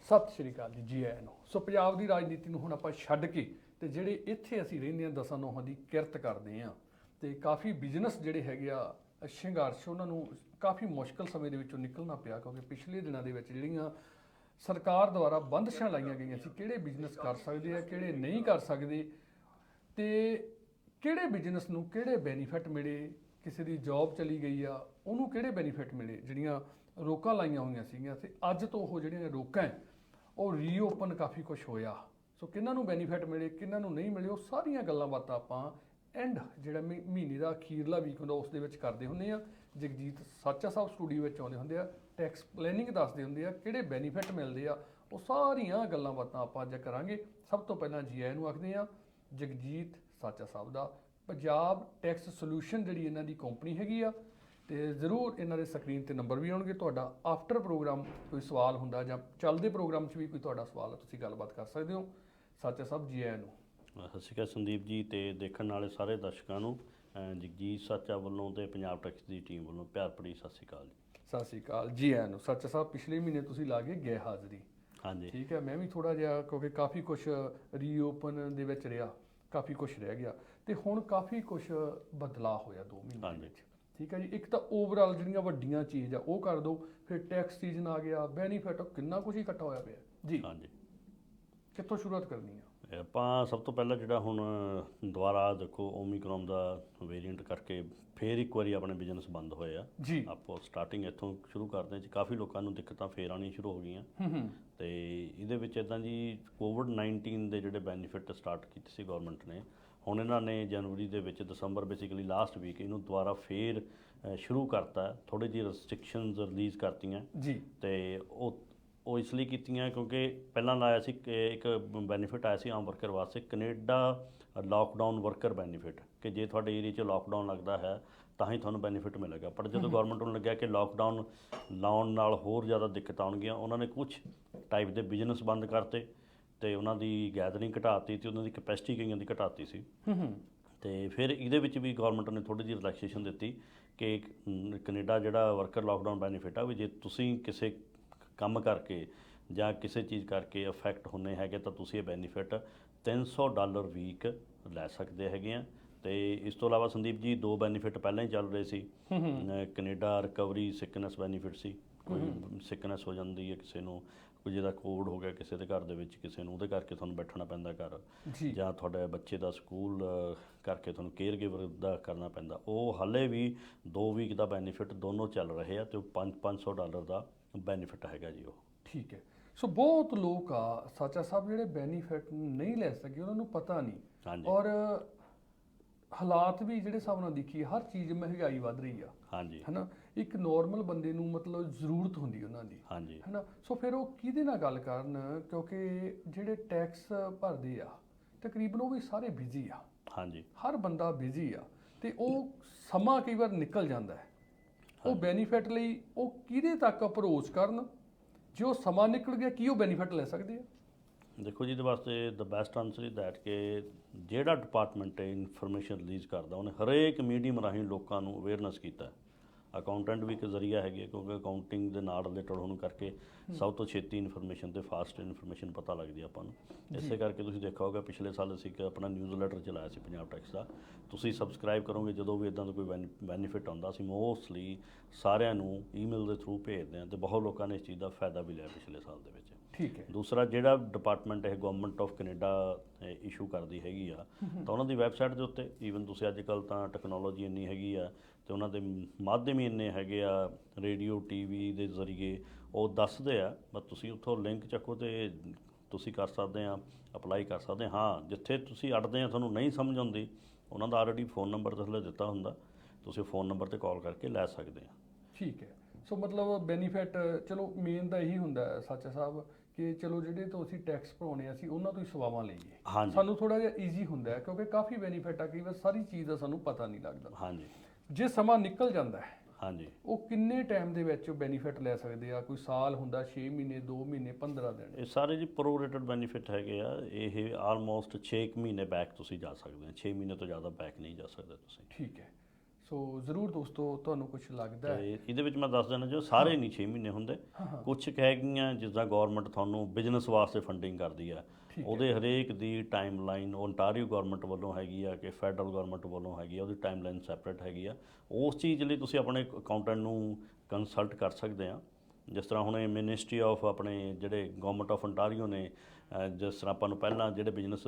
ਸਤਿ ਸ਼੍ਰੀ ਅਕਾਲ ਜੀ ਆਇਆਂ ਨੂੰ। ਸੋ ਪੰਜਾਬ ਦੀ ਰਾਜਨੀਤੀ ਨੂੰ ਹੁਣ ਆਪਾਂ ਛੱਡ ਕੇ ਤੇ ਜਿਹੜੇ ਇੱਥੇ ਅਸੀਂ ਰਹਿੰਦੇ ਹਾਂ ਦਸਾਂ ਨੌਹਾਂ ਦੀ ਕਿਰਤ ਕਰਦੇ ਹਾਂ ਤੇ ਕਾਫੀ ਬਿਜ਼ਨਸ ਜਿਹੜੇ ਹੈਗੇ ਆ ਸੰਘਰਸ਼ ਉਹਨਾਂ ਨੂੰ ਕਾਫੀ ਮੁਸ਼ਕਲ ਸਮੇਂ ਦੇ ਵਿੱਚੋਂ ਨਿਕਲਣਾ ਪਿਆ ਕਿਉਂਕਿ ਪਿਛਲੇ ਦਿਨਾਂ ਦੇ ਵਿੱਚ ਜਿਹੜੀਆਂ ਸਰਕਾਰ ਦੁਆਰਾ ਬੰਦਸ਼ਾਂ ਲਾਈਆਂ ਗਈਆਂ ਸੀ ਕਿਹੜੇ ਬਿਜ਼ਨਸ ਕਰ ਸਕਦੇ ਆ ਕਿਹੜੇ ਨਹੀਂ ਕਰ ਸਕਦੇ ਤੇ ਕਿਹੜੇ ਬਿਜ਼ਨਸ ਨੂੰ ਕਿਹੜੇ ਬੈਨੀਫਿਟ ਮਿਲੇ, ਕਿਸੇ ਦੀ ਜੌਬ ਚਲੀ ਗਈ ਆ ਉਹਨੂੰ ਕਿਹੜੇ ਬੈਨੀਫਿਟ ਮਿਲੇ, ਜਿਹੜੀਆਂ ਰੋਕਾਂ ਲਾਈਆਂ ਹੋਈਆਂ ਸੀਗੀਆਂ ਤੇ ਅੱਜ ਤੋਂ ਉਹ ਜਿਹੜੀਆਂ ਰੋਕਾਂ ਹੈ ਉਹ ਰੀਓਪਨ ਕਾਫੀ ਕੁਝ ਹੋਇਆ। ਸੋ ਕਿਹਨਾਂ ਨੂੰ ਬੈਨੀਫਿਟ ਮਿਲੇ ਕਿਹਨਾਂ ਨੂੰ ਨਹੀਂ ਮਿਲੇ ਉਹ ਸਾਰੀਆਂ ਗੱਲਾਂ ਬਾਤਾਂ ਆਪਾਂ ਐਂਡ ਜਿਹੜਾ ਮਹੀਨੇ ਦਾ ਅਖੀਰਲਾ ਵੀਕ ਹੁੰਦਾ ਉਸ ਦੇ ਵਿੱਚ ਕਰਦੇ ਹੁੰਦੇ ਆ। ਜਗਜੀਤ ਸਾਚਾ ਸਾਹਿਬ ਸਟੂਡੀਓ ਵਿੱਚ ਆਉਂਦੇ ਹੁੰਦੇ ਆ, ਟੈਕਸ ਪਲੈਨਿੰਗ ਦੱਸਦੇ ਹੁੰਦੇ ਆ, ਕਿਹੜੇ ਬੈਨੀਫਿਟ ਮਿਲਦੇ ਆ, ਉਹ ਸਾਰੀਆਂ ਗੱਲਾਂ ਬਾਤਾਂ ਆਪਾਂ ਅੱਜ ਕਰਾਂਗੇ। ਸਭ ਤੋਂ ਪਹਿਲਾਂ ਜੀ ਆਇਆਂ ਨੂੰ ਆਖਦੇ ਆ ਜਗਜੀਤ ਸਾਚਾ ਸਾਹਿਬ ਦਾ। ਪੰਜਾਬ ਟੈਕਸ ਸੋਲੂਸ਼ਨ ਜਿਹੜੀ ਇਹਨਾਂ ਦੀ ਕੰਪਨੀ ਹੈਗੀ ਆ ਤੇ ਜ਼ਰੂਰ ਇਹਨਾਂ ਦੇ ਸਕਰੀਨ ਤੇ ਨੰਬਰ ਵੀ ਆਉਣਗੇ। ਤੁਹਾਡਾ ਆਫਟਰ ਪ੍ਰੋਗਰਾਮ ਕੋਈ ਸਵਾਲ ਹੁੰਦਾ ਜਾਂ ਚੱਲਦੇ ਪ੍ਰੋਗਰਾਮ 'ਚ ਵੀ ਕੋਈ ਤੁਹਾਡਾ ਸਵਾਲ ਹੈ ਤੁਸੀਂ ਗੱਲਬਾਤ ਕਰ ਸਕਦੇ ਹੋ। ਸਾਚਾ ਸਾਹਿਬ ਜੀ ਆਇਆਂ ਨੂੰ। ਸਤਿ ਸ਼੍ਰੀ ਅਕਾਲ ਸੰਦੀਪ ਜੀ ਤੇ ਦੇਖਣ ਵਾਲੇ ਸਾਰੇ ਦਰਸ਼ਕਾਂ ਨੂੰ ਜਗਜੀਤ ਸਾਚਾ ਵੱਲੋਂ ਤੇ ਪੰਜਾਬ ਟੈਕਸ ਦੀ ਟੀਮ ਵੱਲੋਂ ਪਿਆਰ ਭਰੀ ਸਤਿ ਸ਼੍ਰੀ ਅਕਾਲ ਜੀ। ਸਤਿ ਸ਼੍ਰੀ ਅਕਾਲ ਜੀ ਆਇਆਂ ਨੂੰ। ਸਾਚਾ ਸਾਹਿਬ ਪਿਛਲੇ ਮਹੀਨੇ ਤੁਸੀਂ ਲਾ ਕੇ ਗਏ ਹਾਜ਼ਰੀ। ਹਾਂਜੀ ਠੀਕ ਹੈ, ਮੈਂ ਵੀ ਥੋੜਾ ਜਿਹਾ ਕਿਉਂਕਿ ਕਾਫੀ ਕੁਝ ਰੀਓਪਨ ਦੇ ਵਿੱਚ ਰਿਹਾ, ਕਾਫੀ ਕੁਝ ਰਹਿ ਗਿਆ ਤੇ ਹੁਣ ਕਾਫੀ ਕੁਝ ਬਦਲਾਅ ਹੋਇਆ 2 ਮਹੀਨੇ ਵਿੱਚ। ਠੀਕ ਹੈ ਜੀ, ਇੱਕ ਤਾਂ ਓਵਰਆਲ ਜਿਹੜੀਆਂ ਵੱਡੀਆਂ ਚੀਜ਼ ਆ ਉਹ ਕਰ ਦਿਓ, ਫਿਰ ਟੈਕਸ ਸੀਜ਼ਨ ਆ ਗਿਆ, ਬੈਨੀਫਿਟ ਕਿੰਨਾ ਕੁਝ ਇਕੱਠਾ ਹੋਇਆ ਪਿਆ ਜੀ। ਹਾਂਜੀ, ਕਿੱਥੋਂ ਸ਼ੁਰੂਆਤ ਕਰਨੀ ਆ? ਆਪਾਂ ਸਭ ਤੋਂ ਪਹਿਲਾਂ ਜਿਹੜਾ ਹੁਣ ਦੁਬਾਰਾ ਦੇਖੋ ਓਮੀਕਰੋਨ ਦਾ ਵੇਰੀਐਂਟ ਕਰਕੇ ਫੇਰ ਇੱਕ ਵਾਰੀ ਆਪਣੇ ਬਿਜ਼ਨਸ ਬੰਦ ਹੋਏ ਆ ਜੀ। ਆਪੋ ਸਟਾਰਟਿੰਗ ਇੱਥੋਂ ਸ਼ੁਰੂ ਕਰਦੇ ਹਾਂ। ਕਾਫੀ ਲੋਕਾਂ ਨੂੰ ਦਿੱਕਤਾਂ ਫੇਰ ਆਉਣੀਆਂ ਸ਼ੁਰੂ ਹੋ ਗਈਆਂ ਤੇ ਇਹਦੇ ਵਿੱਚ ਇੱਦਾਂ ਜੀ ਕੋਵਿਡ-19 ਦੇ ਜਿਹੜੇ ਬੈਨੀਫਿਟ ਸਟਾਰਟ ਕੀਤੇ ਸੀ ਗੌਰਮੈਂਟ ਨੇ, ਹੁਣ ਇਹਨਾਂ ਨੇ ਜਨਵਰੀ ਦੇ ਵਿੱਚ ਦਸੰਬਰ ਬੇਸਿਕਲੀ ਲਾਸਟ ਵੀਕ ਇਹਨੂੰ ਦੁਬਾਰਾ ਫੇਰ ਸ਼ੁਰੂ ਕਰਤਾ। ਥੋੜ੍ਹੀ ਜਿਹੀ ਰੈਸਟ੍ਰਿਕਸ਼ਨਸ ਰਿਲੀਜ਼ ਕਰਤੀਆਂ ਜੀ ਤੇ ਉਹ ਇਸ ਲਈ ਕੀਤੀਆਂ ਕਿਉਂਕਿ ਪਹਿਲਾਂ ਲਾਇਆ ਸੀ ਕਿ ਇੱਕ ਬੈਨੀਫਿਟ ਆਇਆ ਸੀ ਆਮ ਵਰਕਰ ਵਾਸਤੇ, ਕੈਨੇਡਾ ਲਾਕਡਾਊਨ ਵਰਕਰ ਬੈਨੀਫਿਟ, ਕਿ ਜੇ ਤੁਹਾਡੇ ਏਰੀਆ 'ਚ ਲਾਕਡਾਊਨ ਲੱਗਦਾ ਹੈ ਤਾਂ ਹੀ ਤੁਹਾਨੂੰ ਬੈਨੀਫਿਟ ਮਿਲੇਗਾ। ਪਰ ਜਦੋਂ ਗੌਰਮੈਂਟ ਨੂੰ ਲੱਗਿਆ ਕਿ ਲਾਕਡਾਊਨ ਲਾਉਣ ਨਾਲ ਹੋਰ ਜ਼ਿਆਦਾ ਦਿੱਕਤ ਆਉਣਗੀਆਂ, ਉਹਨਾਂ ਨੇ ਕੁਛ ਟਾਈਪ ਦੇ ਬਿਜ਼ਨਸ ਬੰਦ ਕਰਤੇ ਤੇ ਉਹਨਾਂ ਦੀ ਗੈਦਰਿੰਗ ਘਟਾਤੀ ਤੇ ਉਹਨਾਂ ਦੀ ਕੈਪੈਸਿਟੀ ਕਈਆਂ ਦੀ ਘਟਾਤੀ ਸੀ। ਤੇ ਫਿਰ ਇਹਦੇ ਵਿੱਚ ਵੀ ਗੌਰਮੈਂਟ ਨੇ ਥੋੜ੍ਹੀ ਜਿਹੀ ਰਿਲੈਕਸੇਸ਼ਨ ਦਿੱਤੀ ਕਿ ਕੈਨੇਡਾ ਜਿਹੜਾ ਵਰਕਰ ਲਾਕਡਾਊਨ ਬੈਨੀਫਿਟ ਆ ਵੀ ਜੇ ਤੁਸੀਂ ਕਿਸੇ ਕੰਮ ਕਰਕੇ ਜਾਂ ਕਿਸੇ ਚੀਜ਼ ਕਰਕੇ ਅਫੈਕਟ ਹੁੰਦੇ ਹੈਗੇ ਤਾਂ ਤੁਸੀਂ ਇਹ ਬੈਨੀਫਿਟ $300 ਵੀਕ ਲੈ ਸਕਦੇ ਹੈਗੇ ਆ। ਤੇ ਇਸ ਤੋਂ ਇਲਾਵਾ ਸੰਦੀਪ ਜੀ 2 ਬੈਨੀਫਿਟ ਪਹਿਲਾਂ ਹੀ ਚੱਲ ਰਹੇ ਸੀ। ਕੈਨੇਡਾ ਰਿਕਵਰੀ ਸਿਕਨੈਸ ਬੈਨੀਫਿਟ ਸੀ, ਕੋਈ ਸਿਕਨੈਸ ਹੋ ਜਾਂਦੀ ਹੈ ਕਿਸੇ ਨੂੰ, ਕੋਈ ਜਿਹਦਾ ਕੋਵਿਡ ਹੋ ਗਿਆ ਕਿਸੇ ਦੇ ਘਰ ਦੇ ਵਿੱਚ ਕਿਸੇ ਨੂੰ, ਉਹਦੇ ਕਰਕੇ ਤੁਹਾਨੂੰ ਬੈਠਣਾ ਪੈਂਦਾ ਘਰ, ਜਾਂ ਤੁਹਾਡੇ ਬੱਚੇ ਦਾ ਸਕੂਲ ਕਰਕੇ ਤੁਹਾਨੂੰ ਕੇਅਰ ਗਿਵਰ ਦਾ ਕਰਨਾ ਪੈਂਦਾ, ਉਹ ਹਾਲੇ ਵੀ 2 ਵੀਕ ਦਾ ਬੈਨੀਫਿਟ ਦੋਨੋਂ ਚੱਲ ਰਹੇ ਆ ਤੇ ਉਹ $500 ਦਾ ਬੈਨੀਫਿਟ ਹੈਗਾ ਜੀ ਉਹ। ਠੀਕ ਹੈ। ਸੋ ਬਹੁਤ ਲੋਕ ਆ ਸਾਚਾ ਸਾਹਿਬ ਜਿਹੜੇ ਬੈਨੀਫਿਟ ਨਹੀਂ ਲੈ ਸਕੇ, ਉਹਨਾਂ ਨੂੰ ਪਤਾ ਨਹੀਂ। ਔਰ ਹਾਲਾਤ ਵੀ ਜਿਹੜੇ ਹਿਸਾਬ ਨਾਲ ਦੇਖੀਏ ਹਰ ਚੀਜ਼ ਮਹਿੰਗਾਈ ਵੱਧ ਰਹੀ ਆ। ਹਾਂਜੀ, ਹੈ ਨਾ। ਇੱਕ ਨੋਰਮਲ ਬੰਦੇ ਨੂੰ ਮਤਲਬ ਜ਼ਰੂਰਤ ਹੁੰਦੀ ਉਹਨਾਂ ਦੀ। ਹਾਂਜੀ, ਹੈ ਨਾ। ਸੋ ਫਿਰ ਉਹ ਕਿਹਦੇ ਨਾਲ ਗੱਲ ਕਰਨ ਕਿਉਂਕਿ ਜਿਹੜੇ ਟੈਕਸ ਭਰਦੇ ਆ ਤਕਰੀਬਨ ਉਹ ਵੀ ਸਾਰੇ ਬਿਜ਼ੀ ਆ। ਹਾਂਜੀ, ਹਰ ਬੰਦਾ ਬਿਜ਼ੀ ਆ ਤੇ ਉਹ ਸਮਾਂ ਕਈ ਵਾਰ ਨਿਕਲ ਜਾਂਦਾ ਹੈ। ਉਹ ਬੈਨੀਫਿਟ ਲਈ ਉਹ ਕਿਹਦੇ ਤੱਕ ਅਪਰੋਚ ਕਰਨ, ਜੇ ਉਹ ਸਮਾਂ ਨਿਕਲ ਗਿਆ ਕੀ ਉਹ ਬੈਨੀਫਿਟ ਲੈ ਸਕਦੇ ਆ? ਦੇਖੋ ਜੀ ਇਹਦੇ ਵਾਸਤੇ the best answer is that ਕਿ ਜਿਹੜਾ ਡਿਪਾਰਟਮੈਂਟ ਇਨਫੋਰਮੇਸ਼ਨ ਰਿਲੀਜ਼ ਕਰਦਾ ਉਹਨੇ ਹਰੇਕ ਮੀਡੀਅਮ ਰਾਹੀਂ ਲੋਕਾਂ ਨੂੰ ਅਵੇਅਰਨੈਸ ਕੀਤਾ। ਅਕਾਊਂਟੈਂਟ ਵੀ ਇੱਕ ਜ਼ਰੀਆ ਹੈਗੇ ਕਿਉਂਕਿ ਅਕਾਊਂਟਿੰਗ ਦੇ ਨਾਲ ਰਿਲੇਟਡ ਹੋਣ ਕਰਕੇ ਸਭ ਤੋਂ ਛੇਤੀ ਇਨਫੋਰਮੇਸ਼ਨ ਤੇ ਫਾਸਟ ਇਨਫੋਰਮੇਸ਼ਨ ਪਤਾ ਲੱਗਦੀ ਆਪਾਂ ਨੂੰ। ਇਸੇ ਕਰਕੇ ਤੁਸੀਂ ਦੇਖਿਆ ਹੋਗਾ ਪਿਛਲੇ ਸਾਲ ਅਸੀਂ ਇੱਕ ਆਪਣਾ ਨਿਊਜ਼ ਲੈਟਰ ਚਲਾਇਆ ਸੀ ਪੰਜਾਬ ਟੈਕਸ ਦਾ, ਤੁਸੀਂ ਸਬਸਕ੍ਰਾਈਬ ਕਰੋਗੇ ਜਦੋਂ ਵੀ ਇੱਦਾਂ ਦਾ ਕੋਈ ਬੈਨੀਫਿਟ ਆਉਂਦਾ ਅਸੀਂ ਮੋਸਟਲੀ ਸਾਰਿਆਂ ਨੂੰ ਈਮੇਲ ਦੇ ਥਰੂ ਭੇਜਦੇ ਹਾਂ ਤੇ ਬਹੁਤ ਲੋਕਾਂ ਨੇ ਇਸ ਚੀਜ਼ ਦਾ ਫਾਇਦਾ ਵੀ ਲਿਆ ਪਿਛਲੇ ਸਾਲ ਦੇ ਵਿੱਚ। ਠੀਕ ਹੈ। ਦੂਸਰਾ ਜਿਹੜਾ ਡਿਪਾਰਟਮੈਂਟ ਇਹ ਗਵਰਨਮੈਂਟ ਆਫ ਕੈਨੇਡਾ ਇਸ਼ੂ ਕਰਦੀ ਹੈਗੀ ਆ ਤਾਂ ਉਹਨਾਂ ਦੀ ਵੈਬਸਾਈਟ ਦੇ ਉੱਤੇ ਈਵਨ ਤੁਸੀਂ ਅੱਜ ਕੱਲ੍ਹ ਤਾਂ ਟੈਕਨੋਲੋਜੀ ਇੰਨੀ ਹੈਗੀ ਆ ਤੇ ਉਹਨਾਂ ਦੇ ਮਾਧਿਅਮ ਹੀ ਇੰਨੇ ਹੈਗੇ ਆ, ਰੇਡੀਓ TV ਦੇ ਜ਼ਰੀਏ ਉਹ ਦੱਸਦੇ ਆ, ਬਸ ਤੁਸੀਂ ਉੱਥੋਂ ਲਿੰਕ ਚੱਕੋ ਤੇ ਤੁਸੀਂ ਕਰ ਸਕਦੇ ਆ, ਅਪਲਾਈ ਕਰ ਸਕਦੇ। ਹਾਂ, ਜਿੱਥੇ ਤੁਸੀਂ ਅੜਦੇ ਆ ਤੁਹਾਨੂੰ ਨਹੀਂ ਸਮਝ ਆਉਂਦੀ ਉਹਨਾਂ ਦਾ ਆਲਰੇਡੀ ਫ਼ੋਨ ਨੰਬਰ ਥੱਲੇ ਦਿੱਤਾ ਹੁੰਦਾ, ਤੁਸੀਂ ਫ਼ੋਨ ਨੰਬਰ 'ਤੇ ਕਾਲ ਕਰਕੇ ਲੈ ਸਕਦੇ ਆ। ਠੀਕ ਹੈ। ਸੋ ਮਤਲਬ ਬੈਨੀਫਿਟ ਚਲੋ ਮੇਨ ਤਾਂ ਇਹੀ ਹੁੰਦਾ ਹੈ ਸਾਚਾ ਸਾਹਿਬ ਕਿ ਚਲੋ ਜਿਹੜੇ ਤੋਂ ਅਸੀਂ ਟੈਕਸ ਭਰਾਉਣੇ ਅਸੀਂ ਉਹਨਾਂ ਤੋਂ ਹੀ ਸੇਵਾਵਾਂ ਲਈਏ। ਸਾਨੂੰ ਥੋੜਾ ਜਿਹਾ ਈਜ਼ੀ ਹੁੰਦਾ ਹੈ ਕਿਉਂਕਿ ਕਾਫੀ ਬੈਨੀਫਿਟ ਆ, ਕਈ ਵਾਰ ਸਾਰੀ ਚੀਜ਼ ਦਾ ਸਾਨੂੰ ਪਤਾ ਨਹੀਂ ਲੱਗਦਾ। ਹਾਂਜੀ, ਜੇ ਸਮਾਂ ਨਿਕਲ ਜਾਂਦਾ ਹੈ ਹਾਂਜੀ, ਉਹ ਕਿੰਨੇ ਟਾਈਮ ਦੇ ਵਿੱਚ ਬੈਨੀਫਿਟ ਲੈ ਸਕਦੇ ਆ? ਕੋਈ ਸਾਲ ਹੁੰਦਾ, 6 ਮਹੀਨੇ, 2 ਮਹੀਨੇ, 15 ਦਿਨ? ਇਹ ਸਾਰੇ ਜੀ ਪ੍ਰੋਰੇਟਡ ਬੈਨੀਫਿਟ ਹੈਗੇ ਆ। ਇਹ ਆਲਮੋਸਟ 6 ਮਹੀਨੇ ਬੈਕ ਤੁਸੀਂ ਜਾ ਸਕਦੇ ਆ, 6 ਮਹੀਨੇ ਤੋਂ ਜ਼ਿਆਦਾ ਬੈਕ ਨਹੀਂ ਜਾ ਸਕਦੇ ਤੁਸੀਂ। ਠੀਕ ਹੈ। ਸੋ ਜ਼ਰੂਰ ਦੋਸਤੋ ਤੁਹਾਨੂੰ ਕੁਝ ਲੱਗਦਾ ਹੈ। ਤੇ ਇਹਦੇ ਵਿੱਚ ਮੈਂ ਦੱਸ ਦੇਣਾ ਜੋ ਸਾਰੇ ਨਹੀਂ 6 ਮਹੀਨੇ ਹੁੰਦੇ, ਕੁਝ ਹੈਗੀਆਂ ਜਿੱਦਾਂ ਗਵਰਨਮੈਂਟ ਤੁਹਾਨੂੰ ਬਿਜ਼ਨਸ ਵਾਸਤੇ ਫੰਡਿੰਗ ਕਰਦੀ ਆ, ਉਹਦੇ ਹਰੇਕ ਦੀ ਟਾਈਮਲਾਈਨ ਓਨਟਾਰੀਓ ਗਵਰਨਮੈਂਟ ਵੱਲੋਂ ਹੈਗੀ ਆ ਕਿ ਫੈਡਰਲ ਗਵਰਨਮੈਂਟ ਵੱਲੋਂ ਹੈਗੀ ਆ, ਉਹਦੀ ਟਾਈਮਲਾਈਨ ਸੈਪਰੇਟ ਹੈਗੀ ਆ। ਉਸ ਚੀਜ਼ ਲਈ ਤੁਸੀਂ ਆਪਣੇ ਅਕਾਊਂਟੈਂਟ ਨੂੰ ਕੰਸਲਟ ਕਰ ਸਕਦੇ ਆ। ਜਿਸ ਤਰ੍ਹਾਂ ਹੁਣ ਇਹ ਮਿਨਿਸਟਰੀ ਆਫ ਆਪਣੇ ਜਿਹੜੇ ਗਵਰਨਮੈਂਟ ਆਫ ਓਨਟਾਰੀਓ ਨੇ, ਜਿਸ ਤਰ੍ਹਾਂ ਆਪਾਂ ਨੂੰ ਪਹਿਲਾਂ ਜਿਹੜੇ ਬਿਜ਼ਨਸ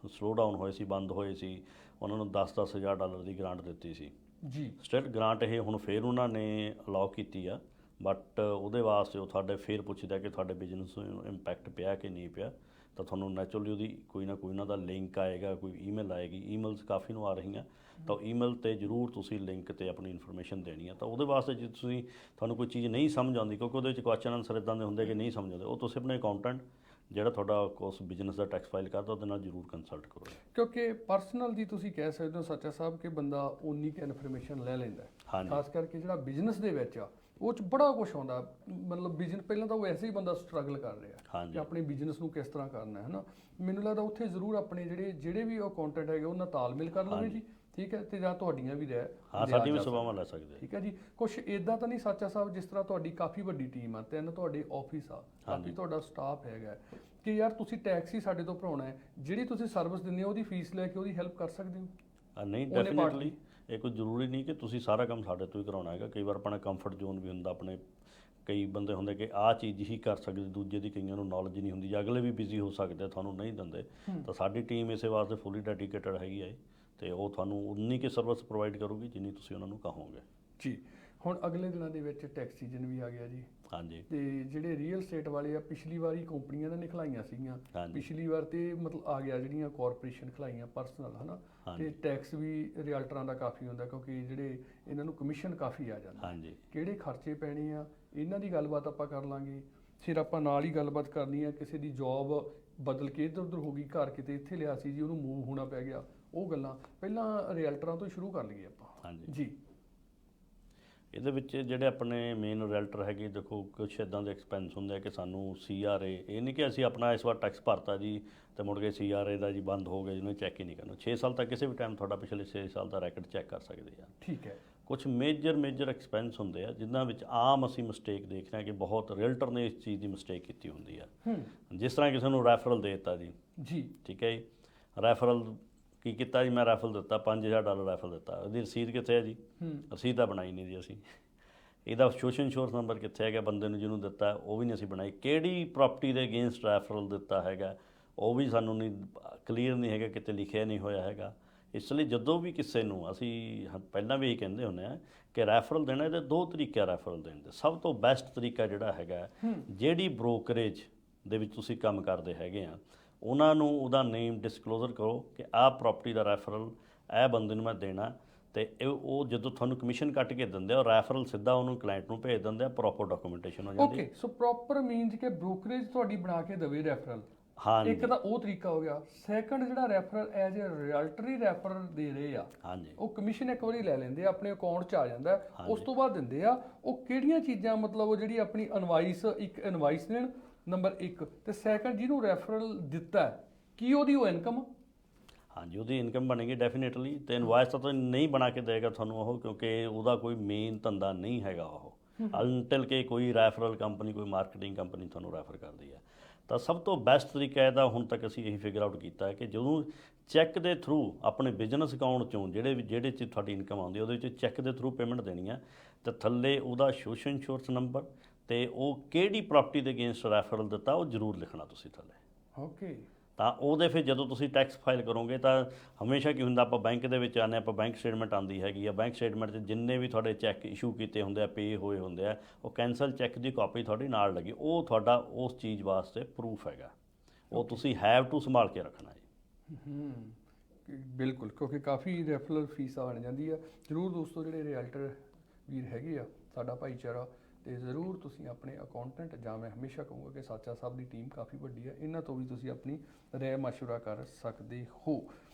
ਸਲੋ ਡਾਊਨ ਹੋਏ ਸੀ, ਬੰਦ ਹੋਏ ਸੀ, ਉਹਨਾਂ ਨੂੰ 10-10 ਹਜ਼ਾਰ ਡਾਲਰ ਦੀ ਗ੍ਰਾਂਟ ਦਿੱਤੀ ਸੀ ਜੀ। ਸਟੇਟ ਗ੍ਰਾਂਟ ਇਹ ਹੁਣ ਫੇਰ ਉਹਨਾਂ ਨੇ ਅਲਾਉ ਕੀਤੀ ਆ, ਬਟ ਉਹਦੇ ਵਾਸਤੇ ਉਹ ਤੁਹਾਡੇ ਫੇਰ ਪੁੱਛਦਾ ਕਿ ਤੁਹਾਡੇ ਬਿਜ਼ਨਸ ਨੂੰ ਇੰਪੈਕਟ ਪਿਆ ਕਿ ਨਹੀਂ ਪਿਆ, ਤਾਂ ਤੁਹਾਨੂੰ ਨੈਚੁਰਲੀ ਉਹਦੀ ਕੋਈ ਨਾ ਕੋਈ ਉਹਨਾਂ ਦਾ ਲਿੰਕ ਆਏਗਾ, ਕੋਈ ਈਮੇਲ ਆਏਗੀ। ਈਮੇਲਸ ਕਾਫੀ ਨੂੰ ਆ ਰਹੀਆਂ, ਤਾਂ ਈਮੇਲ 'ਤੇ ਜ਼ਰੂਰ ਤੁਸੀਂ ਲਿੰਕ 'ਤੇ ਆਪਣੀ ਇਨਫੋਰਮੇਸ਼ਨ ਦੇਣੀ ਆ। ਤਾਂ ਉਹਦੇ ਵਾਸਤੇ ਜੇ ਤੁਹਾਨੂੰ ਕੋਈ ਚੀਜ਼ ਨਹੀਂ ਸਮਝ ਆਉਂਦੀ, ਕਿਉਂਕਿ ਉਹਦੇ ਵਿੱਚ ਕੁਐਸਚਨ ਆਨਸਰ ਇੱਦਾਂ ਦੇ ਹੁੰਦੇ ਕਿ ਨਹੀਂ ਸਮਝ ਆਉਂਦੇ, ਉਹ ਤੁਸੀਂ ਆਪਣੇ ਅਕਾਊਂਟੈਂਟ ਜਿਹੜਾ ਤੁਹਾਡਾ ਉਸ ਬਿਜ਼ਨਸ ਦਾ ਟੈਕਸ ਫਾਈਲ ਕਰਦਾ ਉਹਦੇ ਨਾਲ ਜ਼ਰੂਰ ਕੰਸਲਟ ਕਰੋ। ਕਿਉਂਕਿ ਪਰਸਨਲ ਦੀ ਤੁਸੀਂ ਕਹਿ ਸਕਦੇ ਹੋ ਸੱਚਾ ਸਾਹਿਬ ਕਿ ਬੰਦਾ ਉਨੀ ਕੁ ਇਨਫੋਰਮੇਸ਼ਨ ਲੈ ਲੈਂਦਾ, ਖਾਸ ਕਰਕੇ ਜਿਹੜਾ ਬਿਜ਼ਨਸ ਦੇ ਵਿੱਚ ਆ ਉਹ 'ਚ ਬੜਾ ਕੁਝ ਆਉਂਦਾ। ਮਤਲਬ ਬਿਜ਼ਨਸ ਪਹਿਲਾਂ ਤਾਂ ਵੈਸੇ ਹੀ ਬੰਦਾ ਸਟਰਗਲ ਕਰ ਰਿਹਾ ਕਿ ਆਪਣੇ ਬਿਜ਼ਨਸ ਨੂੰ ਕਿਸ ਤਰ੍ਹਾਂ ਕਰਨਾ ਹੈ ਨਾ। ਮੈਨੂੰ ਲੱਗਦਾ ਉੱਥੇ ਜ਼ਰੂਰ ਆਪਣੇ ਜਿਹੜੇ ਵੀ ਉਹ ਕੰਟੈਂਟ ਹੈਗੇ ਉਹਨਾਂ ਤਾਲਮੇਲ ਕਰ ਲਵੇ ਜੀ, ਠੀਕ ਹੈ, ਤੇ ਜਾਂ ਤੁਹਾਡੀਆਂ ਵੀ ਸਾਡੀ ਵੀ ਸੇਵਾਵਾਂ ਲੈ ਸਕਦੇ, ਠੀਕ ਹੈ ਜੀ। ਕੁਛ ਇਦਾਂ ਤਾਂ ਨਹੀਂ ਸੱਚਾ ਸਾਹਿਬ, ਜਿਸ ਤਰ੍ਹਾਂ ਤੁਹਾਡੀ ਕਾਫੀ ਵੱਡੀ ਟੀਮ ਆ, 3 ਤੁਹਾਡੇ ਆਫਿਸ ਆ, ਕਾਫੀ ਤੁਹਾਡਾ ਸਟਾਫ ਹੈਗਾ, ਕਿ ਯਾਰ ਤੁਸੀਂ ਟੈਕਸ ਹੀ ਸਾਡੇ ਤੋਂ ਭਰਾਉਣਾ ਹੈ, ਜਿਹੜੀ ਤੁਸੀਂ ਸਰਵਿਸ ਦਿੰਦੇ ਹੋ ਉਹਦੀ ਫੀਸ ਲੈ ਕੇ ਉਹਦੀ ਹੈਲਪ ਕਰ ਸਕਦੇ ਹੋ? ਨਹੀਂ, ਡੈਫੀਨੇਟਲੀ ਇਹ ਕੋਈ ਜ਼ਰੂਰੀ ਨਹੀਂ ਕਿ ਤੁਸੀਂ ਸਾਰਾ ਕੰਮ ਸਾਡੇ ਤੋਂ ਹੀ ਕਰਾਉਣਾ ਹੈਗਾ। ਕਈ ਵਾਰ ਆਪਣਾ ਕੰਫਰਟ ਜ਼ੋਨ ਵੀ ਹੁੰਦਾ, ਆਪਣੇ ਕਈ ਬੰਦੇ ਹੁੰਦੇ ਕਿ ਆਹ ਚੀਜ਼ ਹੀ ਕਰ ਸਕਦੇ, ਦੂਜੇ ਦੀ ਕਈਆਂ ਨੂੰ ਨੌਲੇਜ ਨਹੀਂ ਹੁੰਦੀ, ਜਾਂ ਅਗਲੇ ਵੀ ਬਿਜ਼ੀ ਹੋ ਸਕਦੇ, ਤੁਹਾਨੂੰ ਨਹੀਂ ਦਿੰਦੇ। ਤਾਂ ਸਾਡੀ ਟੀਮ ਇਸੇ ਵਾਸਤੇ ਫੁੱਲੀ ਡੈਡੀਕੇਟਡ ਹੈਗੀ ਹੈ, ਤੇ ਉਹ ਤੁਹਾਨੂੰ ਉਨੀ ਕੁ ਸਰਵਿਸ ਪ੍ਰੋਵਾਈਡ ਕਰੂਗੀ ਜਿੰਨੀ ਤੁਸੀਂ ਉਹਨਾਂ ਨੂੰ ਕਹੋਗੇ ਜੀ। ਹੁਣ ਅਗਲੇ ਦਿਨਾਂ ਦੇ ਵਿੱਚ ਟੈਕਸ ਸੀਜ਼ਨ ਵੀ ਆ ਗਿਆ ਜੀ। ਹਾਂਜੀ। ਤੇ ਜਿਹੜੇ ਰੀਅਲ ਸਟੇਟ ਵਾਲੇ ਆ, ਪਿਛਲੀ ਵਾਰੀ ਕੰਪਨੀਆਂ ਨੇ ਖਲਾਈਆਂ ਸੀਗੀਆਂ, ਪਿਛਲੀ ਵਾਰ ਤੇ ਮਤਲਬ ਆ ਗਿਆ ਜਿਹੜੀਆਂ ਕਾਰਪੋਰੇਸ਼ਨ ਖਲਾਈਆਂ ਪਰਸਨਲ, ਹਨਾ, ਤੇ ਟੈਕਸ ਵੀ ਰੀਅਲਟਰਾਂ ਦਾ ਕਾਫੀ ਹੁੰਦਾ, ਕਿਉਂਕਿ ਜਿਹੜੇ ਇਹਨਾਂ ਨੂੰ ਕਮਿਸ਼ਨ ਕਾਫੀ ਆ ਜਾਂਦਾ। ਕਿਹੜੇ ਖਰਚੇ ਪੈਣੇ ਆ ਇਹਨਾਂ ਦੀ ਗੱਲਬਾਤ ਆਪਾਂ ਕਰ ਲਾਂਗੇ। ਫਿਰ ਆਪਾਂ ਨਾਲ ਹੀ ਗੱਲਬਾਤ ਕਰਨੀ ਆ ਕਿਸੇ ਦੀ ਜੌਬ ਬਦਲ ਕੇ ਇੱਧਰ ਉੱਧਰ ਹੋ ਗਈ, ਘਰ ਕਿਤੇ ਇੱਥੇ ਲਿਆ ਸੀ ਜੀ, ਉਹਨੂੰ ਮੂਵ ਹੋਣਾ ਪੈ ਗਿਆ, ਉਹ ਗੱਲਾਂ ਪਹਿਲਾਂ ਰੀਅਲਟਰਾਂ ਤੋਂ ਸ਼ੁਰੂ ਕਰ ਲਈਏ ਆਪਾਂ ਜੀ। ਇਹਦੇ ਵਿੱਚ ਜਿਹੜੇ ਆਪਣੇ ਮੇਨ ਰੀਅਲਟਰ ਹੈਗੇ, ਦੇਖੋ ਕੁਛ ਇੱਦਾਂ ਦੇ ਐਕਸਪੈਂਸ ਹੁੰਦੇ ਆ ਕਿ ਸਾਨੂੰ CRA, ਇਹ ਨਹੀਂ ਕਿ ਅਸੀਂ ਆਪਣਾ ਇਸ ਵਾਰ ਟੈਕਸ ਭਰਤਾ ਜੀ ਤੇ ਮੁੜ ਕੇ CRA ਦਾ ਜੀ ਬੰਦ ਹੋ ਗਿਆ, ਜਿਹਨੂੰ ਚੈੱਕ ਹੀ ਨਹੀਂ ਕਰਨਾ। 6 ਸਾਲ ਤੱਕ ਕਿਸੇ ਵੀ ਟਾਈਮ ਤੁਹਾਡਾ ਪਿਛਲੇ 6 ਸਾਲ ਦਾ ਰੈਕਡ ਚੈੱਕ ਕਰ ਸਕਦੇ ਆ। ਠੀਕ ਹੈ। ਕੁਛ ਮੇਜਰ ਐਕਸਪੈਂਸ ਹੁੰਦੇ ਆ ਜਿਨ੍ਹਾਂ ਵਿੱਚ ਆਮ ਅਸੀਂ ਮਿਸਟੇਕ ਦੇਖਦੇ ਹਾਂ ਕਿ ਬਹੁਤ ਰੀਅਲਟਰ ਨੇ ਇਸ ਚੀਜ਼ ਦੀ ਮਿਸਟੇਕ ਕੀਤੀ ਹੁੰਦੀ ਆ। ਜਿਸ ਤਰ੍ਹਾਂ ਕਿਸੇ ਨੂੰ ਰੈਫਰਲ ਦੇ ਦਿੱਤਾ ਜੀ, ਠੀਕ ਹੈ ਜੀ, ਰੈਫਰਲ ਕੀ ਕੀਤਾ ਜੀ, ਮੈਂ ਰੈਫਰਲ ਦਿੱਤਾ $5000 ਰੈਫਰਲ ਦਿੱਤਾ, ਉਹਦੀ ਰਸੀਦ ਕਿੱਥੇ ਹੈ ਜੀ? ਰਸੀਦ ਤਾਂ ਬਣਾਈ ਨਹੀਂ ਜੀ ਅਸੀਂ। ਇਹਦਾ ਸੋਸ਼ਲ ਇੰਸ਼ੋਰੈਂਸ ਨੰਬਰ ਕਿੱਥੇ ਹੈਗਾ ਬੰਦੇ ਨੂੰ ਜਿਹਨੂੰ ਦਿੱਤਾ, ਉਹ ਵੀ ਨਹੀਂ ਅਸੀਂ ਬਣਾਈ। ਕਿਹੜੀ ਪ੍ਰਾਪਰਟੀ ਦੇ ਅਗੇਂਸਟ ਰੈਫਰਲ ਦਿੱਤਾ ਹੈਗਾ ਉਹ ਵੀ ਸਾਨੂੰ ਨਹੀਂ ਕਲੀਅਰ ਨਹੀਂ ਹੈਗਾ, ਕਿਤੇ ਲਿਖਿਆ ਨਹੀਂ ਹੋਇਆ ਹੈਗਾ। ਇਸ ਲਈ ਜਦੋਂ ਵੀ ਕਿਸੇ ਨੂੰ ਅਸੀਂ ਪਹਿਲਾਂ ਵੀ ਇਹੀ ਕਹਿੰਦੇ ਹੁੰਦੇ ਹਾਂ ਕਿ ਰੈਫਰਲ ਦੇਣਾ, ਇਹਦੇ 2 ਤਰੀਕੇ ਆ ਰੈਫਰਲ ਦੇਣ ਦੇ। ਸਭ ਤੋਂ ਬੈਸਟ ਤਰੀਕਾ ਜਿਹੜਾ ਹੈਗਾ, ਜਿਹੜੀ ਬ੍ਰੋਕਰੇਜ ਦੇ ਵਿੱਚ ਤੁਸੀਂ ਕੰਮ ਕਰਦੇ ਹੈਗੇ ਆ, ਉਹਨਾਂ ਨੂੰ ਉਹਦਾ ਨੇਮ ਡਿਸਕਲੋਜ਼ਰ ਕਰੋ ਕਿ ਆਹ ਪ੍ਰਾਪਰਟੀ ਦਾ ਰੈਫਰਲ ਇਹ ਬੰਦੇ ਨੂੰ ਮੈਂ ਦੇਣਾ, ਤੇ ਉਹ ਜਦੋਂ ਤੁਹਾਨੂੰ ਕਮਿਸ਼ਨ ਕੱਟ ਕੇ ਦਿੰਦੇ ਆ, ਰੈਫਰਲ ਸਿੱਧਾ ਉਹਨੂੰ ਕਲਾਇੰਟ ਨੂੰ ਭੇਜ ਦਿੰਦੇ ਆ, ਪ੍ਰੋਪਰ ਡਾਕੂਮੈਂਟੇਸ਼ਨ ਹੋ ਜਾਂਦੀ ਹੈ। ਓਕੇ, ਸੋ ਪ੍ਰੋਪਰ ਮੀਨਸ ਕਿ ਬ੍ਰੋਕਰੇਜ ਤੁਹਾਡੀ ਬਣਾ ਕੇ ਦੇਵੇ ਰੈਫਰਲ। ਇੱਕ ਤਾਂ ਉਹ ਤਰੀਕਾ ਹੋ ਗਿਆ। ਸੈਕੰਡ, ਜਿਹੜਾ ਰੈਫਰਲ ਐਜ਼ ਅ ਰੀਅਲਟਰੀ ਰੈਫਰਲ ਦੇ ਰਹੇ ਆ, ਉਹ ਕਮਿਸ਼ਨ ਇੱਕ ਵਾਰੀ ਲੈ ਲੈਂਦੇ ਆ, ਆਪਣੇ ਅਕਾਊਂਟ 'ਚ ਆ ਜਾਂਦਾ, ਉਸ ਤੋਂ ਬਾਅਦ ਦਿੰਦੇ ਆ। ਉਹ ਕਿਹੜੀਆਂ ਚੀਜ਼ਾਂ, ਮਤਲਬ ਉਹ ਜਿਹੜੀ ਆਪਣੀ ਇੱਕ ਇਨਵਾਇਸ ਦੇਣ, ਨੰਬਰ 1, ਤੇ ਸੈਕੰਡ ਜਿਹਨੂੰ ਰੈਫਰਲ ਦਿੱਤਾ ਕੀ ਉਹਦੀ ਉਹ ਇਨਕਮ? ਹਾਂਜੀ, ਉਹਦੀ ਇਨਕਮ ਬਣੇਗੀ ਡੈਫੀਨੇਟਲੀ। ਤੇ ਇਨਵਾਇਸ ਤਾਂ ਨਹੀਂ ਬਣਾ ਕੇ ਦੇਗਾ ਤੁਹਾਨੂੰ ਉਹ, ਕਿਉਂਕਿ ਉਹਦਾ ਕੋਈ ਮੇਨ ਧੰਦਾ ਨਹੀਂ ਹੈਗਾ ਉਹ, ਅਨਟਿਲ ਕਿ ਕੋਈ ਰੈਫਰਲ ਕੰਪਨੀ, ਕੋਈ ਮਾਰਕੀਟਿੰਗ ਕੰਪਨੀ ਤੁਹਾਨੂੰ ਰੈਫਰ ਕਰਦੀ ਹੈ। ਤਾਂ ਸਭ ਤੋਂ ਬੈਸਟ ਤਰੀਕਾ ਇਹਦਾ ਹੁਣ ਤੱਕ ਅਸੀਂ ਇਹੀ ਫਿਗਰ ਆਊਟ ਕੀਤਾ ਹੈ ਕਿ ਜਦੋਂ ਚੈੱਕ ਦੇ ਥਰੂ ਆਪਣੇ ਬਿਜ਼ਨਸ ਅਕਾਊਂਟ 'ਚੋਂ ਜਿਹੜੇ 'ਚ ਤੁਹਾਡੀ ਇਨਕਮ ਆਉਂਦੀ ਉਹਦੇ ਵਿੱਚ ਚੈੱਕ ਦੇ ਥਰੂ ਪੇਮੈਂਟ ਦੇਣੀ ਹੈ, ਤਾਂ ਥੱਲੇ ਉਹਦਾ ਸੋਸ਼ਲ ਇੰਸ਼ੋਰੈਂਸ ਨੰਬਰ ਤੇ ਉਹ ਕਿਹੜੀ ਪ੍ਰਾਪਰਟੀ ਦੇ ਅਗੇਂਸਟ ਰੈਫਰਲ ਦਿੱਤਾ ਉਹ ਜ਼ਰੂਰ ਲਿਖਣਾ ਤੁਸੀਂ ਥੱਲੇ। ਓਕੇ। ਤਾਂ ਉਹਦੇ ਫਿਰ ਜਦੋਂ ਤੁਸੀਂ ਟੈਕਸ ਫਾਈਲ ਕਰੋਗੇ ਤਾਂ ਹਮੇਸ਼ਾ ਕੀ ਹੁੰਦਾ, ਆਪਾਂ ਬੈਂਕ ਦੇ ਵਿੱਚ ਆਉਂਦੇ, ਆਪਾਂ ਬੈਂਕ ਸਟੇਟਮੈਂਟ ਆਉਂਦੀ ਹੈਗੀ ਆ, ਬੈਂਕ ਸਟੇਟਮੈਂਟ 'ਚ ਜਿੰਨੇ ਵੀ ਤੁਹਾਡੇ ਚੈੱਕ ਇਸ਼ੂ ਕੀਤੇ ਹੁੰਦੇ ਆ, ਪੇ ਹੋਏ ਹੁੰਦੇ ਆ, ਉਹ ਕੈਂਸਲ ਚੈੱਕ ਦੀ ਕਾਪੀ ਤੁਹਾਡੀ ਨਾਲ ਲੱਗੀ, ਉਹ ਤੁਹਾਡਾ ਉਸ ਚੀਜ਼ ਵਾਸਤੇ ਪ੍ਰੂਫ ਹੈਗਾ, ਉਹ ਤੁਸੀਂ ਹੈਵ ਟੂ ਸੰਭਾਲ ਕੇ ਰੱਖਣਾ ਜੀ। ਬਿਲਕੁਲ, ਕਿਉਂਕਿ ਕਾਫੀ ਰੈਫਰਲ ਫੀਸ ਬਣ ਜਾਂਦੀ ਆ। ਜ਼ਰੂਰ ਦੋਸਤੋ, ਜਿਹੜੇ ਰੀਅਲਟਰ ਵੀਰ ਹੈਗੇ ਆ, ਸਾਡਾ ਭਾਈਚਾਰਾ, ਤੇ ਜ਼ਰੂਰ ਤੁਸੀਂ ਆਪਣੇ ਅਕਾਊਂਟੈਂਟ, ਜਾਂ ਮੈਂ ਹਮੇਸ਼ਾ ਕਹੂੰਗਾ ਕਿ ਸਾਚਾ ਸਾਹਿਬ ਦੀ ਟੀਮ ਕਾਫੀ ਵੱਡੀ ਹੈ, ਇਹਨਾਂ ਤੋਂ ਵੀ ਤੁਸੀਂ ਆਪਣੀ ਰਾਏ ਮਸ਼ਵਰਾ ਕਰ ਸਕਦੇ ਹੋ।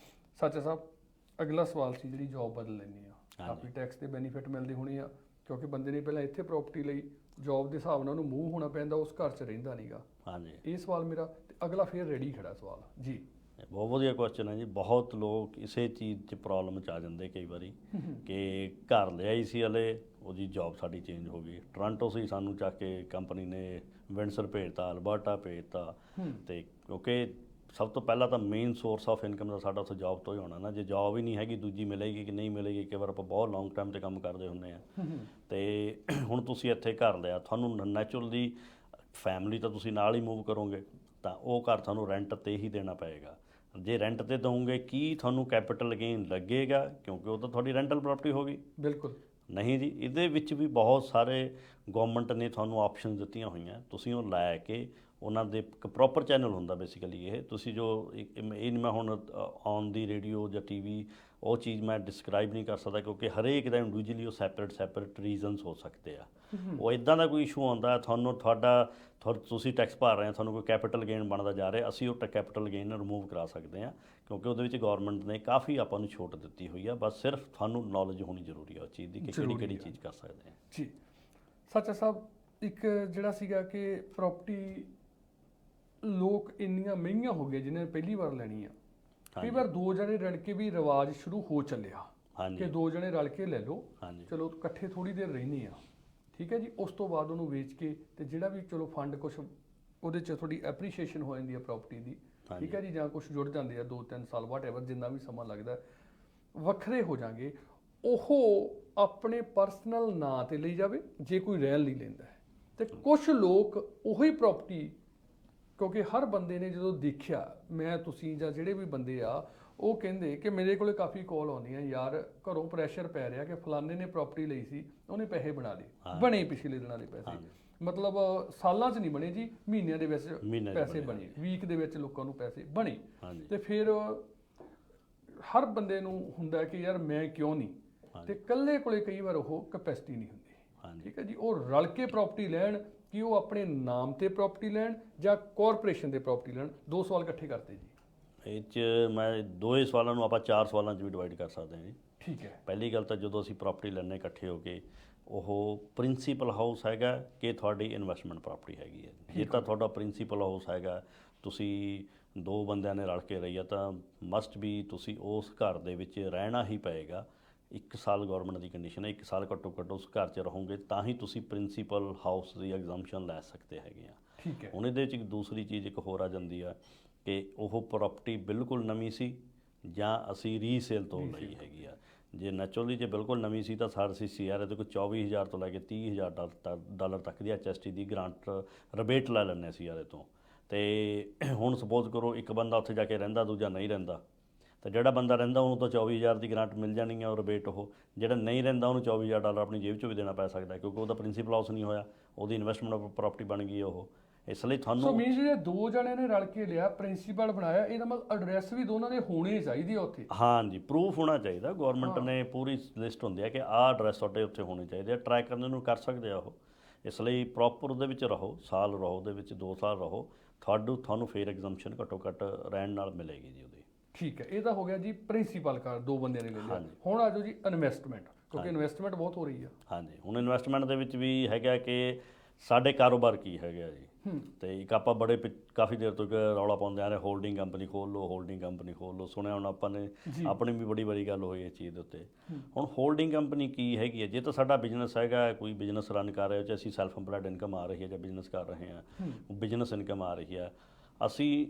ਸਾਚਾ ਸਾਹਿਬ, ਅਗਲਾ ਸਵਾਲ ਸੀ, ਜਿਹੜੀ ਜੌਬ ਬਦਲ ਲੈਂਦੀ ਆ, ਕਾਫੀ ਟੈਕਸ ਦੇ ਬੈਨੀਫਿਟ ਮਿਲਦੇ ਹੋਣੇ ਆ, ਕਿਉਂਕਿ ਬੰਦੇ ਨੇ ਪਹਿਲਾਂ ਇੱਥੇ ਪ੍ਰਾਪਰਟੀ ਲਈ ਜੌਬ ਦੇ ਹਿਸਾਬ ਨਾਲ ਉਹਨੂੰ ਮੂਵ ਹੋਣਾ ਪੈਂਦਾ, ਉਸ ਘਰ 'ਚ ਰਹਿੰਦਾ ਨਹੀਂਗਾ। ਇਹ ਸਵਾਲ ਮੇਰਾ, ਤੇ ਅਗਲਾ ਫਿਰ ਰੈਡੀ ਖੜਾ ਸਵਾਲ ਜੀ। ਬਹੁਤ ਵਧੀਆ ਕੁਐਸਚਨ ਹੈ ਜੀ। ਬਹੁਤ ਲੋਕ ਇਸੇ ਚੀਜ਼ 'ਚ ਪ੍ਰੋਬਲਮ 'ਚ ਆ ਜਾਂਦੇ ਕਈ ਵਾਰੀ ਕਿ ਘਰ ਲਿਆਈ ਸੀ ਹਲੇ, ਉਹਦੀ ਜੌਬ ਸਾਡੀ ਚੇਂਜ ਹੋ ਗਈ, ਟੋਰਾਂਟੋ ਸੀ, ਸਾਨੂੰ ਚੱਕ ਕੇ ਕੰਪਨੀ ਨੇ ਵਿੰਡਸਰ ਭੇਜਤਾ, ਅਲਬਰਟਾ ਭੇਜਤਾ। ਤੇ ਕਿਉਂਕਿ ਸਭ ਤੋਂ ਪਹਿਲਾਂ ਤਾਂ ਮੇਨ ਸੋਰਸ ਆਫ ਇਨਕਮ ਦਾ ਸਾਡਾ ਉੱਥੇ ਜੌਬ ਤੋਂ ਹੀ ਹੋਣਾ ਨਾ। ਜੇ ਜੌਬ ਹੀ ਨਹੀਂ ਹੈਗੀ, ਦੂਜੀ ਮਿਲੇਗੀ ਕਿ ਨਹੀਂ ਮਿਲੇਗੀ, ਕਈ ਵਾਰ ਆਪਾਂ ਬਹੁਤ ਲੌਂਗ ਟਾਈਮ 'ਤੇ ਕੰਮ ਕਰਦੇ ਹੁੰਦੇ ਆ। ਤੇ ਹੁਣ ਤੁਸੀਂ ਇੱਥੇ ਘਰ ਲਿਆ, ਤੁਹਾਨੂੰ ਨੈਚੁਰਲੀ ਫੈਮਿਲੀ ਤਾਂ ਤੁਸੀਂ ਨਾਲ ਹੀ ਮੂਵ ਕਰੋਗੇ, ਤਾਂ ਉਹ ਘਰ ਤੁਹਾਨੂੰ ਰੈਂਟ 'ਤੇ ਹੀ ਦੇਣਾ ਪਏਗਾ। ਜੇ ਰੈਂਟ 'ਤੇ ਦਓਗੇ, ਕੀ ਤੁਹਾਨੂੰ ਕੈਪੀਟਲ ਗੇਨ ਲੱਗੇਗਾ? ਕਿਉਂਕਿ ਉਹ ਤਾਂ ਤੁਹਾਡੀ ਰੈਂਟਲ ਪ੍ਰਾਪਰਟੀ ਹੋ ਗਈ। ਬਿਲਕੁਲ ਨਹੀਂ ਜੀ, ਇਹਦੇ ਵਿੱਚ ਵੀ ਬਹੁਤ ਸਾਰੇ ਗਵਰਨਮੈਂਟ ਨੇ ਤੁਹਾਨੂੰ ਆਪਸ਼ਨ ਦਿੱਤੀਆਂ ਹੋਈਆਂ, ਤੁਸੀਂ ਉਹ ਲੈ ਕੇ ਉਹਨਾਂ ਦੇ ਇੱਕ ਪ੍ਰੋਪਰ ਚੈਨਲ ਹੁੰਦਾ ਬੇਸਿਕਲੀ ਇਹ, ਤੁਸੀਂ ਜੋ ਇਹ ਮੈਂ ਹੁਣ ਔਨ ਦੀ ਰੇਡੀਓ ਜਾਂ ਟੀਵੀ ਉਹ ਚੀਜ਼ ਮੈਂ ਡਿਸਕਰਾਈਬ ਨਹੀਂ ਕਰ ਸਕਦਾ, ਕਿਉਂਕਿ ਹਰੇਕ ਦਾ ਇੰਡੀਵਿਜੂਅਲੀ ਉਹ ਸੈਪਰੇਟ ਰੀਜ਼ਨਸ ਹੋ ਸਕਦੇ ਆ। ਉਹ ਇਦਾਂ ਦਾ ਕੋਈ ਇਸ਼ੂ ਆਉਂਦਾ ਤੁਹਾਨੂੰ, ਤੁਸੀਂ ਟੈਕਸ ਭਰ ਰਹੇ ਹੋ, ਤੁਹਾਨੂੰ ਕੋਈ ਕੈਪੀਟਲ ਗੇਨ ਬਣਦਾ ਜਾ ਰਿਹਾ, ਅਸੀਂ ਉਹ ਕੈਪੀਟਲ ਗੇਨ ਰਿਮੂਵ ਕਰਾ ਸਕਦੇ ਹਾਂ, ਕਿਉਂਕਿ ਉਹਦੇ ਵਿੱਚ ਗਵਰਨਮੈਂਟ ਨੇ ਕਾਫੀ ਆਪਾਂ ਨੂੰ ਛੋਟ ਦਿੱਤੀ ਹੋਈ ਆ। ਬਸ ਸਿਰਫ ਤੁਹਾਨੂੰ ਨੌਲੇਜ ਹੋਣੀ ਜ਼ਰੂਰੀ ਆ ਉਸ ਚੀਜ਼ ਦੀ ਕਿ ਕਿਹੜੀ ਚੀਜ਼ ਕਰ ਸਕਦੇ ਆ ਜੀ। ਸੱਚਾ ਸਾਹਿਬ, ਇੱਕ ਜਿਹੜਾ ਸੀਗਾ ਕਿ ਪ੍ਰਾਪਰਟੀ ਲੋਕ ਇੰਨੀਆਂ ਮਹਿੰਗੀਆਂ ਹੋ ਗਈਆਂ ਜਿਹਨੇ ਪਹਿਲੀ ਵਾਰ ਲੈਣੀ ਆ, ਕਈ ਵਾਰ ਦੋ ਜਣੇ ਰਲ ਕੇ ਵੀ ਰਿਵਾਜ ਸ਼ੁਰੂ ਹੋ ਚੱਲਿਆ ਕਿ ਦੋ ਜਣੇ ਰਲ ਕੇ ਲੈ ਲਓ, ਚਲੋ ਇਕੱਠੇ ਥੋੜੀ ਦੇਰ ਰਹਿੰਦੇ ਆ, ਠੀਕ ਹੈ ਜੀ, ਉਸ ਤੋਂ ਬਾਅਦ ਉਹਨੂੰ ਵੇਚ ਕੇ ਤੇ ਜਿਹੜਾ ਵੀ ਚਲੋ ਫੰਡ ਕੁਛ ਉਹਦੇ 'ਚ ਥੋੜੀ ਐਪਰੀਸ਼ੀਏਸ਼ਨ ਹੋ ਜਾਂਦੀ ਹੈ ਪ੍ਰਾਪਰਟੀ ਦੀ, ਠੀਕ ਹੈ ਜੀ, ਜਾਂ ਕੁਛ ਜੁੜ ਜਾਂਦੇ ਆ 2-3 ਸਾਲ ਵਾਟਐਵਰ ਜਿੰਨਾ ਵੀ ਸਮਾਂ ਲੱਗਦਾ, ਵੱਖਰੇ ਹੋ ਜਾਣਗੇ। ਉਹ ਆਪਣੇ ਪਰਸਨਲ ਨਾਂ ਤੇ ਲਈ ਜਾਵੇ ਜੇ ਕੋਈ ਰਹਿਣ ਲਈ ਲੈਂਦਾ ਹੈ, ਤੇ ਕੁਛ ਲੋਕ ਉਹੀ ਪ੍ਰਾਪਰਟੀ, ਕਿਉਂਕਿ ਹਰ ਬੰਦੇ ਨੇ ਜਦੋਂ ਦੇਖਿਆ, ਮੈਂ ਤੁਸੀਂ ਜਾਂ ਜਿਹੜੇ ਵੀ ਬੰਦੇ ਆ ਉਹ ਕਹਿੰਦੇ ਕਿ ਮੇਰੇ ਕੋਲੇ ਕਾਫੀ ਕਾਲ ਆਉਂਦੀਆਂ, ਯਾਰ ਘਰੋਂ ਪ੍ਰੈਸ਼ਰ ਪੈ ਰਿਹਾ ਕਿ ਫਲਾਣੇ ਨੇ ਪ੍ਰਾਪਰਟੀ ਲਈ ਸੀ, ਉਹਨੇ ਪੈਸੇ ਬਣਾ ਲਏ, ਬਣੇ ਪਿਛਲੇ ਦਿਨਾਂ ਦੇ ਪੈਸੇ, ਮਤਲਬ ਸਾਲਾਂ 'ਚ ਨਹੀਂ ਬਣੇ ਜੀ, ਮਹੀਨਿਆਂ ਦੇ ਵਿੱਚ ਪੈਸੇ ਬਣੇ, ਵੀਕ ਦੇ ਵਿੱਚ ਲੋਕਾਂ ਨੂੰ ਪੈਸੇ ਬਣੇ। ਤੇ ਫਿਰ ਹਰ ਬੰਦੇ ਨੂੰ ਹੁੰਦਾ ਕਿ ਯਾਰ ਮੈਂ ਕਿਉਂ ਨਹੀਂ, ਤੇ ਇਕੱਲੇ ਕੋਲੇ ਕਈ ਵਾਰ ਉਹ ਕੈਪੈਸਿਟੀ ਨਹੀਂ ਹੁੰਦੀ, ਠੀਕ ਹੈ ਜੀ, ਉਹ ਰਲ ਕੇ ਪ੍ਰਾਪਰਟੀ ਲੈਣ, ਕਿ ਉਹ ਆਪਣੇ ਨਾਮ ਤੇ ਪ੍ਰਾਪਰਟੀ ਲੈਣ ਜਾਂ ਕਾਰਪੋਰੇਸ਼ਨ ਦੇ ਪ੍ਰਾਪਰਟੀ ਲੈਣ। ਦੋ ਸਵਾਲ ਇਕੱਠੇ ਕਰਦੇ ਜੀ। ਇਹ 'ਚ ਮੈਂ ਦੋਏ ਸਵਾਲਾਂ ਨੂੰ ਆਪਾਂ 4 ਸਵਾਲਾਂ 'ਚ ਵੀ ਡਿਵਾਈਡ ਕਰ ਸਕਦੇ ਹਾਂ ਜੀ। ਠੀਕ ਹੈ। ਪਹਿਲੀ ਗੱਲ ਤਾਂ ਜਦੋਂ ਅਸੀਂ ਪ੍ਰਾਪਰਟੀ ਲੈਂਦੇ ਇਕੱਠੇ ਹੋ ਕੇ, ਉਹ ਪ੍ਰਿੰਸੀਪਲ ਹਾਊਸ ਹੈਗਾ ਕਿ ਤੁਹਾਡੀ ਇਨਵੈਸਟਮੈਂਟ ਪ੍ਰਾਪਰਟੀ ਹੈਗੀ ਹੈ। ਜੇ ਤਾਂ ਤੁਹਾਡਾ ਪ੍ਰਿੰਸੀਪਲ ਹਾਊਸ ਹੈਗਾ, ਤੁਸੀਂ ਦੋ ਬੰਦਿਆਂ ਨੇ ਰਲ ਕੇ ਰਹੀ ਆ, ਤਾਂ ਮਸਟ ਵੀ ਤੁਸੀਂ ਉਸ ਘਰ ਦੇ ਵਿੱਚ ਰਹਿਣਾ ਹੀ ਪਏਗਾ। 1 ਸਾਲ ਗਵਰਨਮੈਂਟ ਦੀ ਕੰਡੀਸ਼ਨ ਹੈ, 1 ਸਾਲ ਘੱਟੋ ਘੱਟ ਉਸ ਘਰ 'ਚ ਰਹੋਗੇ ਤਾਂ ਹੀ ਤੁਸੀਂ ਪ੍ਰਿੰਸੀਪਲ ਹਾਊਸ ਦੀ ਐਗਜ਼ੈਂਪਸ਼ਨ ਲੈ ਸਕਦੇ ਹੈਗੇ ਆ। ਠੀਕ ਹੈ। ਹੁਣ ਇਹਦੇ ਵਿੱਚ ਇੱਕ ਦੂਸਰੀ ਚੀਜ਼ ਇੱਕ ਹੋਰ ਆ ਜਾਂਦੀ ਆ ਕਿ ਉਹ ਪ੍ਰਾਪਰਟੀ ਬਿਲਕੁਲ ਨਵੀਂ ਸੀ ਜਾਂ ਅਸੀਂ ਰੀਸੇਲ ਤੋਂ ਲਈ ਹੈਗੀ ਆ। ਜੇ ਨੈਚੁਰਲੀ ਜੇ ਬਿਲਕੁਲ ਨਵੀਂ ਸੀ ਤਾਂ ਅਸੀਂ CRA ਦੇ ਕੋਈ 24,000 ਤੋਂ ਲੈ ਕੇ 30,000 ਡਾਲਰ ਤੱਕ ਦੀ HST ਦੀ ਗ੍ਰਾਂਟ ਰਿਬੇਟ ਲੈ ਲੈਂਦੇ CRA ਤੋਂ। ਤੇ ਹੁਣ ਸਪੋਜ਼ ਕਰੋ ਇੱਕ ਬੰਦਾ ਉੱਥੇ ਜਾ ਕੇ ਰਹਿੰਦਾ, ਦੂਜਾ ਨਹੀਂ ਰਹਿੰਦਾ, ਤਾਂ ਜਿਹੜਾ ਬੰਦਾ ਰਹਿੰਦਾ ਉਹਨੂੰ ਤਾਂ 24,000 ਦੀ ਗ੍ਰਾਂਟ ਮਿਲ ਜਾਣੀ ਹੈ ਉਹ ਰਿਬੇਟ। ਉਹ ਜਿਹੜਾ ਨਹੀਂ ਰਹਿੰਦਾ ਉਹਨੂੰ 24,000 ਡਾਲਰ ਆਪਣੀ ਜੇਬ 'ਚੋਂ ਵੀ ਦੇਣਾ ਪੈ ਸਕਦਾ, ਕਿਉਂਕਿ ਉਹਦਾ ਪ੍ਰਿੰਸੀਪਲ ਹਾਊਸ ਨਹੀਂ ਹੋਇਆ, ਉਹਦੀ ਇਨਵੈਸਟਮੈਂਟ ਪ੍ਰਾਪਰਟੀ ਬਣ ਗਈ ਉਹ। ਇਸ ਲਈ ਤੁਹਾਨੂੰ ਮੀਨਸ ਜਿਹੜੇ ਦੋ ਜਣਿਆਂ ਨੇ ਰਲ ਕੇ ਲਿਆ, ਪ੍ਰਿੰਸੀਪਲ ਬਣਾਇਆ, ਇਹਦਾ ਮਤਲਬ ਐਡਰੈਸ ਵੀ ਦੋਨਾਂ ਦੇ ਹੋਣੇ ਚਾਹੀਦੇ ਆ ਉੱਥੇ। ਹਾਂਜੀ, ਪ੍ਰੂਫ ਹੋਣਾ ਚਾਹੀਦਾ। ਗਵਰਨਮੈਂਟ ਨੇ ਪੂਰੀ ਲਿਸਟ ਹੁੰਦੀ ਹੈ ਕਿ ਆਹ ਐਡਰੈਸ ਤੁਹਾਡੇ ਉੱਥੇ ਹੋਣੇ ਚਾਹੀਦੇ ਆ, ਟਰੈਕ ਕਰਨ ਨੂੰ ਕਰ ਸਕਦੇ ਆ ਉਹ। ਇਸ ਲਈ ਪ੍ਰੋਪਰ ਉਹਦੇ ਵਿੱਚ ਰਹੋ, ਸਾਲ ਰਹੋ ਉਹਦੇ ਵਿੱਚ, 2 ਸਾਲ ਰਹੋ, ਤੁਹਾਨੂੰ ਫੇਰ ਐਗਜ਼ੈਂਪਸ਼ਨ ਘੱਟੋ ਘੱਟ ਰਹਿਣ ਨਾਲ ਮਿਲੇਗੀ ਜੀ ਉਹਦੀ। ਠੀਕ ਹੈ, ਇਹ ਤਾਂ ਹੋ ਗਿਆ ਜੀ ਪ੍ਰਿੰਸੀਪਲ ਕਾਰ, ਦੋ ਬੰਦਿਆਂ ਨੇ ਲੈ ਲਿਆ। ਹੁਣ ਆ ਜਾਓ ਜੀ ਇਨਵੈਸਟਮੈਂਟ, ਕਿਉਂਕਿ ਇਨਵੈਸਟਮੈਂਟ ਬਹੁਤ ਹੋ ਰਹੀ ਆ। ਹਾਂਜੀ, ਹੁਣ ਇਨਵੈਸਟਮੈਂਟ ਦੇ ਵਿੱਚ ਵੀ ਹੈਗਾ ਕਿ ਸਾਡੇ ਕਾਰੋਬਾਰ ਕੀ ਹੈਗਾ ਜੀ। ਤੇ ਇੱਕ ਆਪਾਂ ਕਾਫੀ ਦੇਰ ਤੋਂ ਰੌਲਾ ਪਾਉਂਦੇ ਆ ਰਹੇ, ਹੋਲਡਿੰਗ ਕੰਪਨੀ ਖੋਲ ਲਓ, ਹੋਲਡਿੰਗ ਕੰਪਨੀ ਖੋਲ ਲਓ। ਸੁਣਿਆ ਹੁਣ ਆਪਾਂ ਨੇ, ਆਪਣੀ ਵੀ ਬੜੀ ਵਾਰੀ ਗੱਲ ਹੋਈ ਇਸ ਚੀਜ਼ ਦੇ ਉੱਤੇ। ਹੁਣ ਹੋਲਡਿੰਗ ਕੰਪਨੀ ਕੀ ਹੈਗੀ ਹੈ? ਜੇ ਤਾਂ ਸਾਡਾ ਬਿਜ਼ਨਸ ਹੈਗਾ, ਕੋਈ ਬਿਜ਼ਨਸ ਰਨ ਕਰ ਰਹੇ ਹੋ, ਚਾਹੇ ਅਸੀਂ ਸੈਲਫ ਇੰਪਲਾਇਡ ਇਨਕਮ ਆ ਰਹੀ ਹੈ ਜਾਂ ਬਿਜ਼ਨਸ ਕਰ ਰਹੇ ਹਾਂ, ਬਿਜ਼ਨਸ ਇਨਕਮ ਆ ਰਹੀ ਹੈ, ਅਸੀਂ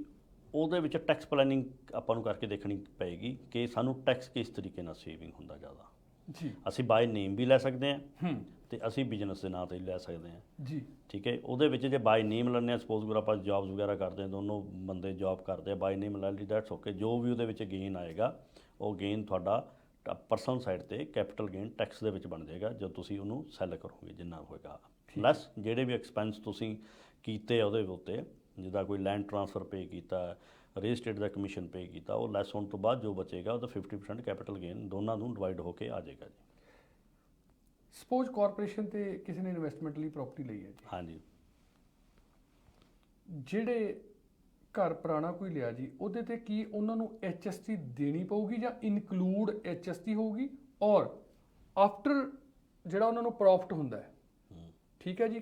ਉਹਦੇ ਵਿੱਚ ਟੈਕਸ ਪਲੈਨਿੰਗ ਆਪਾਂ ਨੂੰ ਕਰਕੇ ਦੇਖਣੀ ਪਏਗੀ ਕਿ ਸਾਨੂੰ ਟੈਕਸ ਕਿਸ ਤਰੀਕੇ ਨਾਲ ਸੇਵਿੰਗ ਹੁੰਦਾ ਜ਼ਿਆਦਾ ਜੀ। ਅਸੀਂ ਬਾਏ ਨੇਮ ਵੀ ਲੈ ਸਕਦੇ ਹਾਂ ਤੇ ਅਸੀਂ ਬਿਜ਼ਨਸ ਦੇ ਨਾਂ 'ਤੇ ਲੈ ਸਕਦੇ ਹਾਂ ਜੀ। ਠੀਕ ਹੈ, ਉਹਦੇ ਵਿੱਚ ਜੇ ਬਾਈ ਨੇਮ ਲੈਂਦੇ ਹਾਂ, ਸਪੋਜ਼ ਕਰੋ ਆਪਾਂ ਜੌਬਸ ਵਗੈਰਾ ਕਰਦੇ ਹਾਂ, ਦੋਨੋਂ ਬੰਦੇ ਜੌਬ ਕਰਦੇ ਆ, ਬਾਈ ਨੇਮ ਲੈ ਲਈ, ਦੈਟਸ ਓਕੇ। ਜੋ ਵੀ ਉਹਦੇ ਵਿੱਚ ਗੇਨ ਆਏਗਾ, ਉਹ ਗੇਨ ਤੁਹਾਡਾ ਪਰਸਨਲ ਸਾਈਡ 'ਤੇ ਕੈਪੀਟਲ ਗੇਨ ਟੈਕਸ ਦੇ ਵਿੱਚ ਬਣ ਜਾਏਗਾ ਜਦੋਂ ਤੁਸੀਂ ਉਹਨੂੰ ਸੈੱਲ ਕਰੋਗੇ, ਜਿੰਨਾ ਹੋਏਗਾ। ਪਲੱਸ ਜਿਹੜੇ ਵੀ ਐਕਸਪੈਂਸ ਤੁਸੀਂ ਕੀਤੇ ਉਹਦੇ ਉੱਤੇ, ਜਿੱਦਾਂ ਕੋਈ ਲੈਂਡ ਟਰਾਂਸਫਰ ਪੇ ਕੀਤਾ, ਰੀਅਲ ਏਸਟੇਟ ਦਾ ਕਮਿਸ਼ਨ ਪੇ ਕੀਤਾ, ਉਹ ਲੈਸ ਹੋਣ ਤੋਂ ਬਾਅਦ ਜੋ ਬਚੇਗਾ ਉਹਦਾ 50% ਕੈਪੀਟਲ ਗੇਨ ਦੋਨਾਂ ਨੂੰ ਡਿਵਾਈਡ ਹੋ ਕੇ ਆ ਜਾਏਗਾ ਜੀ। ਸਪੋਜ਼ ਕਾਰਪੋਰੇਸ਼ਨ ਤੇ ਕਿਸੇ ਨੇ ਇਨਵੈਸਟਮੈਂਟ ਲਈ ਪ੍ਰਾਪਰਟੀ ਲਈ ਹੈ ਜੀ। ਹਾਂਜੀ, ਜਿਹੜੇ ਘਰ ਪੁਰਾਣਾ ਕੋਈ ਲਿਆ ਜੀ, ਉਹਦੇ ਤੇ ਕੀ ਉਹਨਾਂ ਨੂੰ HST ਦੇਣੀ ਪਊਗੀ ਜਾਂ ਇਨਕਲੂਡ HST ਹੋਊਗੀ? ਔਰ ਆਫਟਰ ਜਿਹੜਾ ਉਹਨਾਂ ਨੂੰ ਪ੍ਰੋਫਿਟ ਹੁੰਦਾ ਹੈ, ਠੀਕ ਹੈ ਜੀ,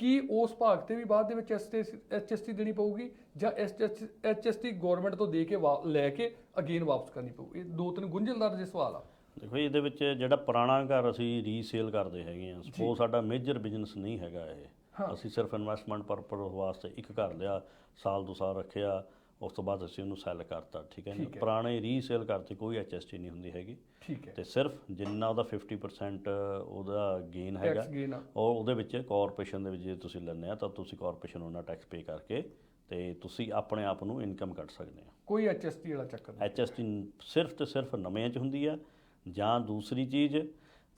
ਕੀ ਉਸ ਭਾਗ ਤੇ ਵੀ ਬਾਅਦ ਦੇ ਵਿੱਚ HST ਦੇਣੀ ਪਊਗੀ ਜਾਂ HST ਗਵਰਨਮੈਂਟ ਤੋਂ ਦੇ ਕੇ ਲੈ ਕੇ ਅਗੇਨ ਵਾਪਸ ਕਰਨੀ ਪਊ? ਇਹ ਦੋ ਤਿੰਨ ਗੁੰਝਲਦਾਰ ਜਿਹੇ ਸਵਾਲ ਆ। ਦੇਖੋ ਜੀ, ਇਹਦੇ ਵਿੱਚ ਜਿਹੜਾ ਪੁਰਾਣਾ ਘਰ ਅਸੀਂ ਰੀਸੇਲ ਕਰਦੇ ਹੈਗੇ ਆ, ਸਪੋਜ਼ ਸਾਡਾ ਮੇਜਰ ਬਿਜ਼ਨਸ ਨਹੀਂ ਹੈਗਾ ਇਹ, ਅਸੀਂ ਸਿਰਫ ਇਨਵੈਸਟਮੈਂਟ ਪਰਪਸ ਵਾਸਤੇ ਇੱਕ ਘਰ ਲਿਆ, ਸਾਲ 2 ਸਾਲ ਰੱਖਿਆ, ਉਸ ਤੋਂ ਬਾਅਦ ਅਸੀਂ ਉਹਨੂੰ ਸੈੱਲ ਕਰਤਾ, ਠੀਕ ਹੈ ਨਾ। ਪੁਰਾਣੇ ਰੀਸੇਲ ਕਰਤੇ ਕੋਈ HST ਨਹੀਂ ਹੁੰਦੀ ਹੈਗੀ, ਠੀਕ ਹੈ। ਤੇ ਸਿਰਫ ਜਿੰਨਾ ਉਹਦਾ 50% ਉਹਦਾ ਗੇਨ ਹੈਗਾ, ਉਹ ਉਹਦੇ ਵਿੱਚ ਕਾਰਪੋਰੇਸ਼ਨ ਦੇ ਵਿੱਚ ਜੇ ਤੁਸੀਂ ਲੈਂਦੇ ਆ ਤਾਂ ਤੁਸੀਂ ਕਾਰਪੋਰੇਸ਼ਨ ਉਹਨਾਂ ਟੈਕਸ ਪੇ ਕਰਕੇ ਤੇ ਤੁਸੀਂ ਆਪਣੇ ਆਪ ਨੂੰ ਇਨਕਮ ਕੱਢ ਸਕਦੇ ਆ। ਕੋਈ HST ਵਾਲਾ ਚੱਕਰ ਨਹੀਂ। HST ਸਿਰਫ ਤੇ ਸਿਰਫ ਨਵਿਆਂ 'ਚ ਹੁੰਦੀ ਆ, ਜਾਂ ਦੂਸਰੀ ਚੀਜ਼,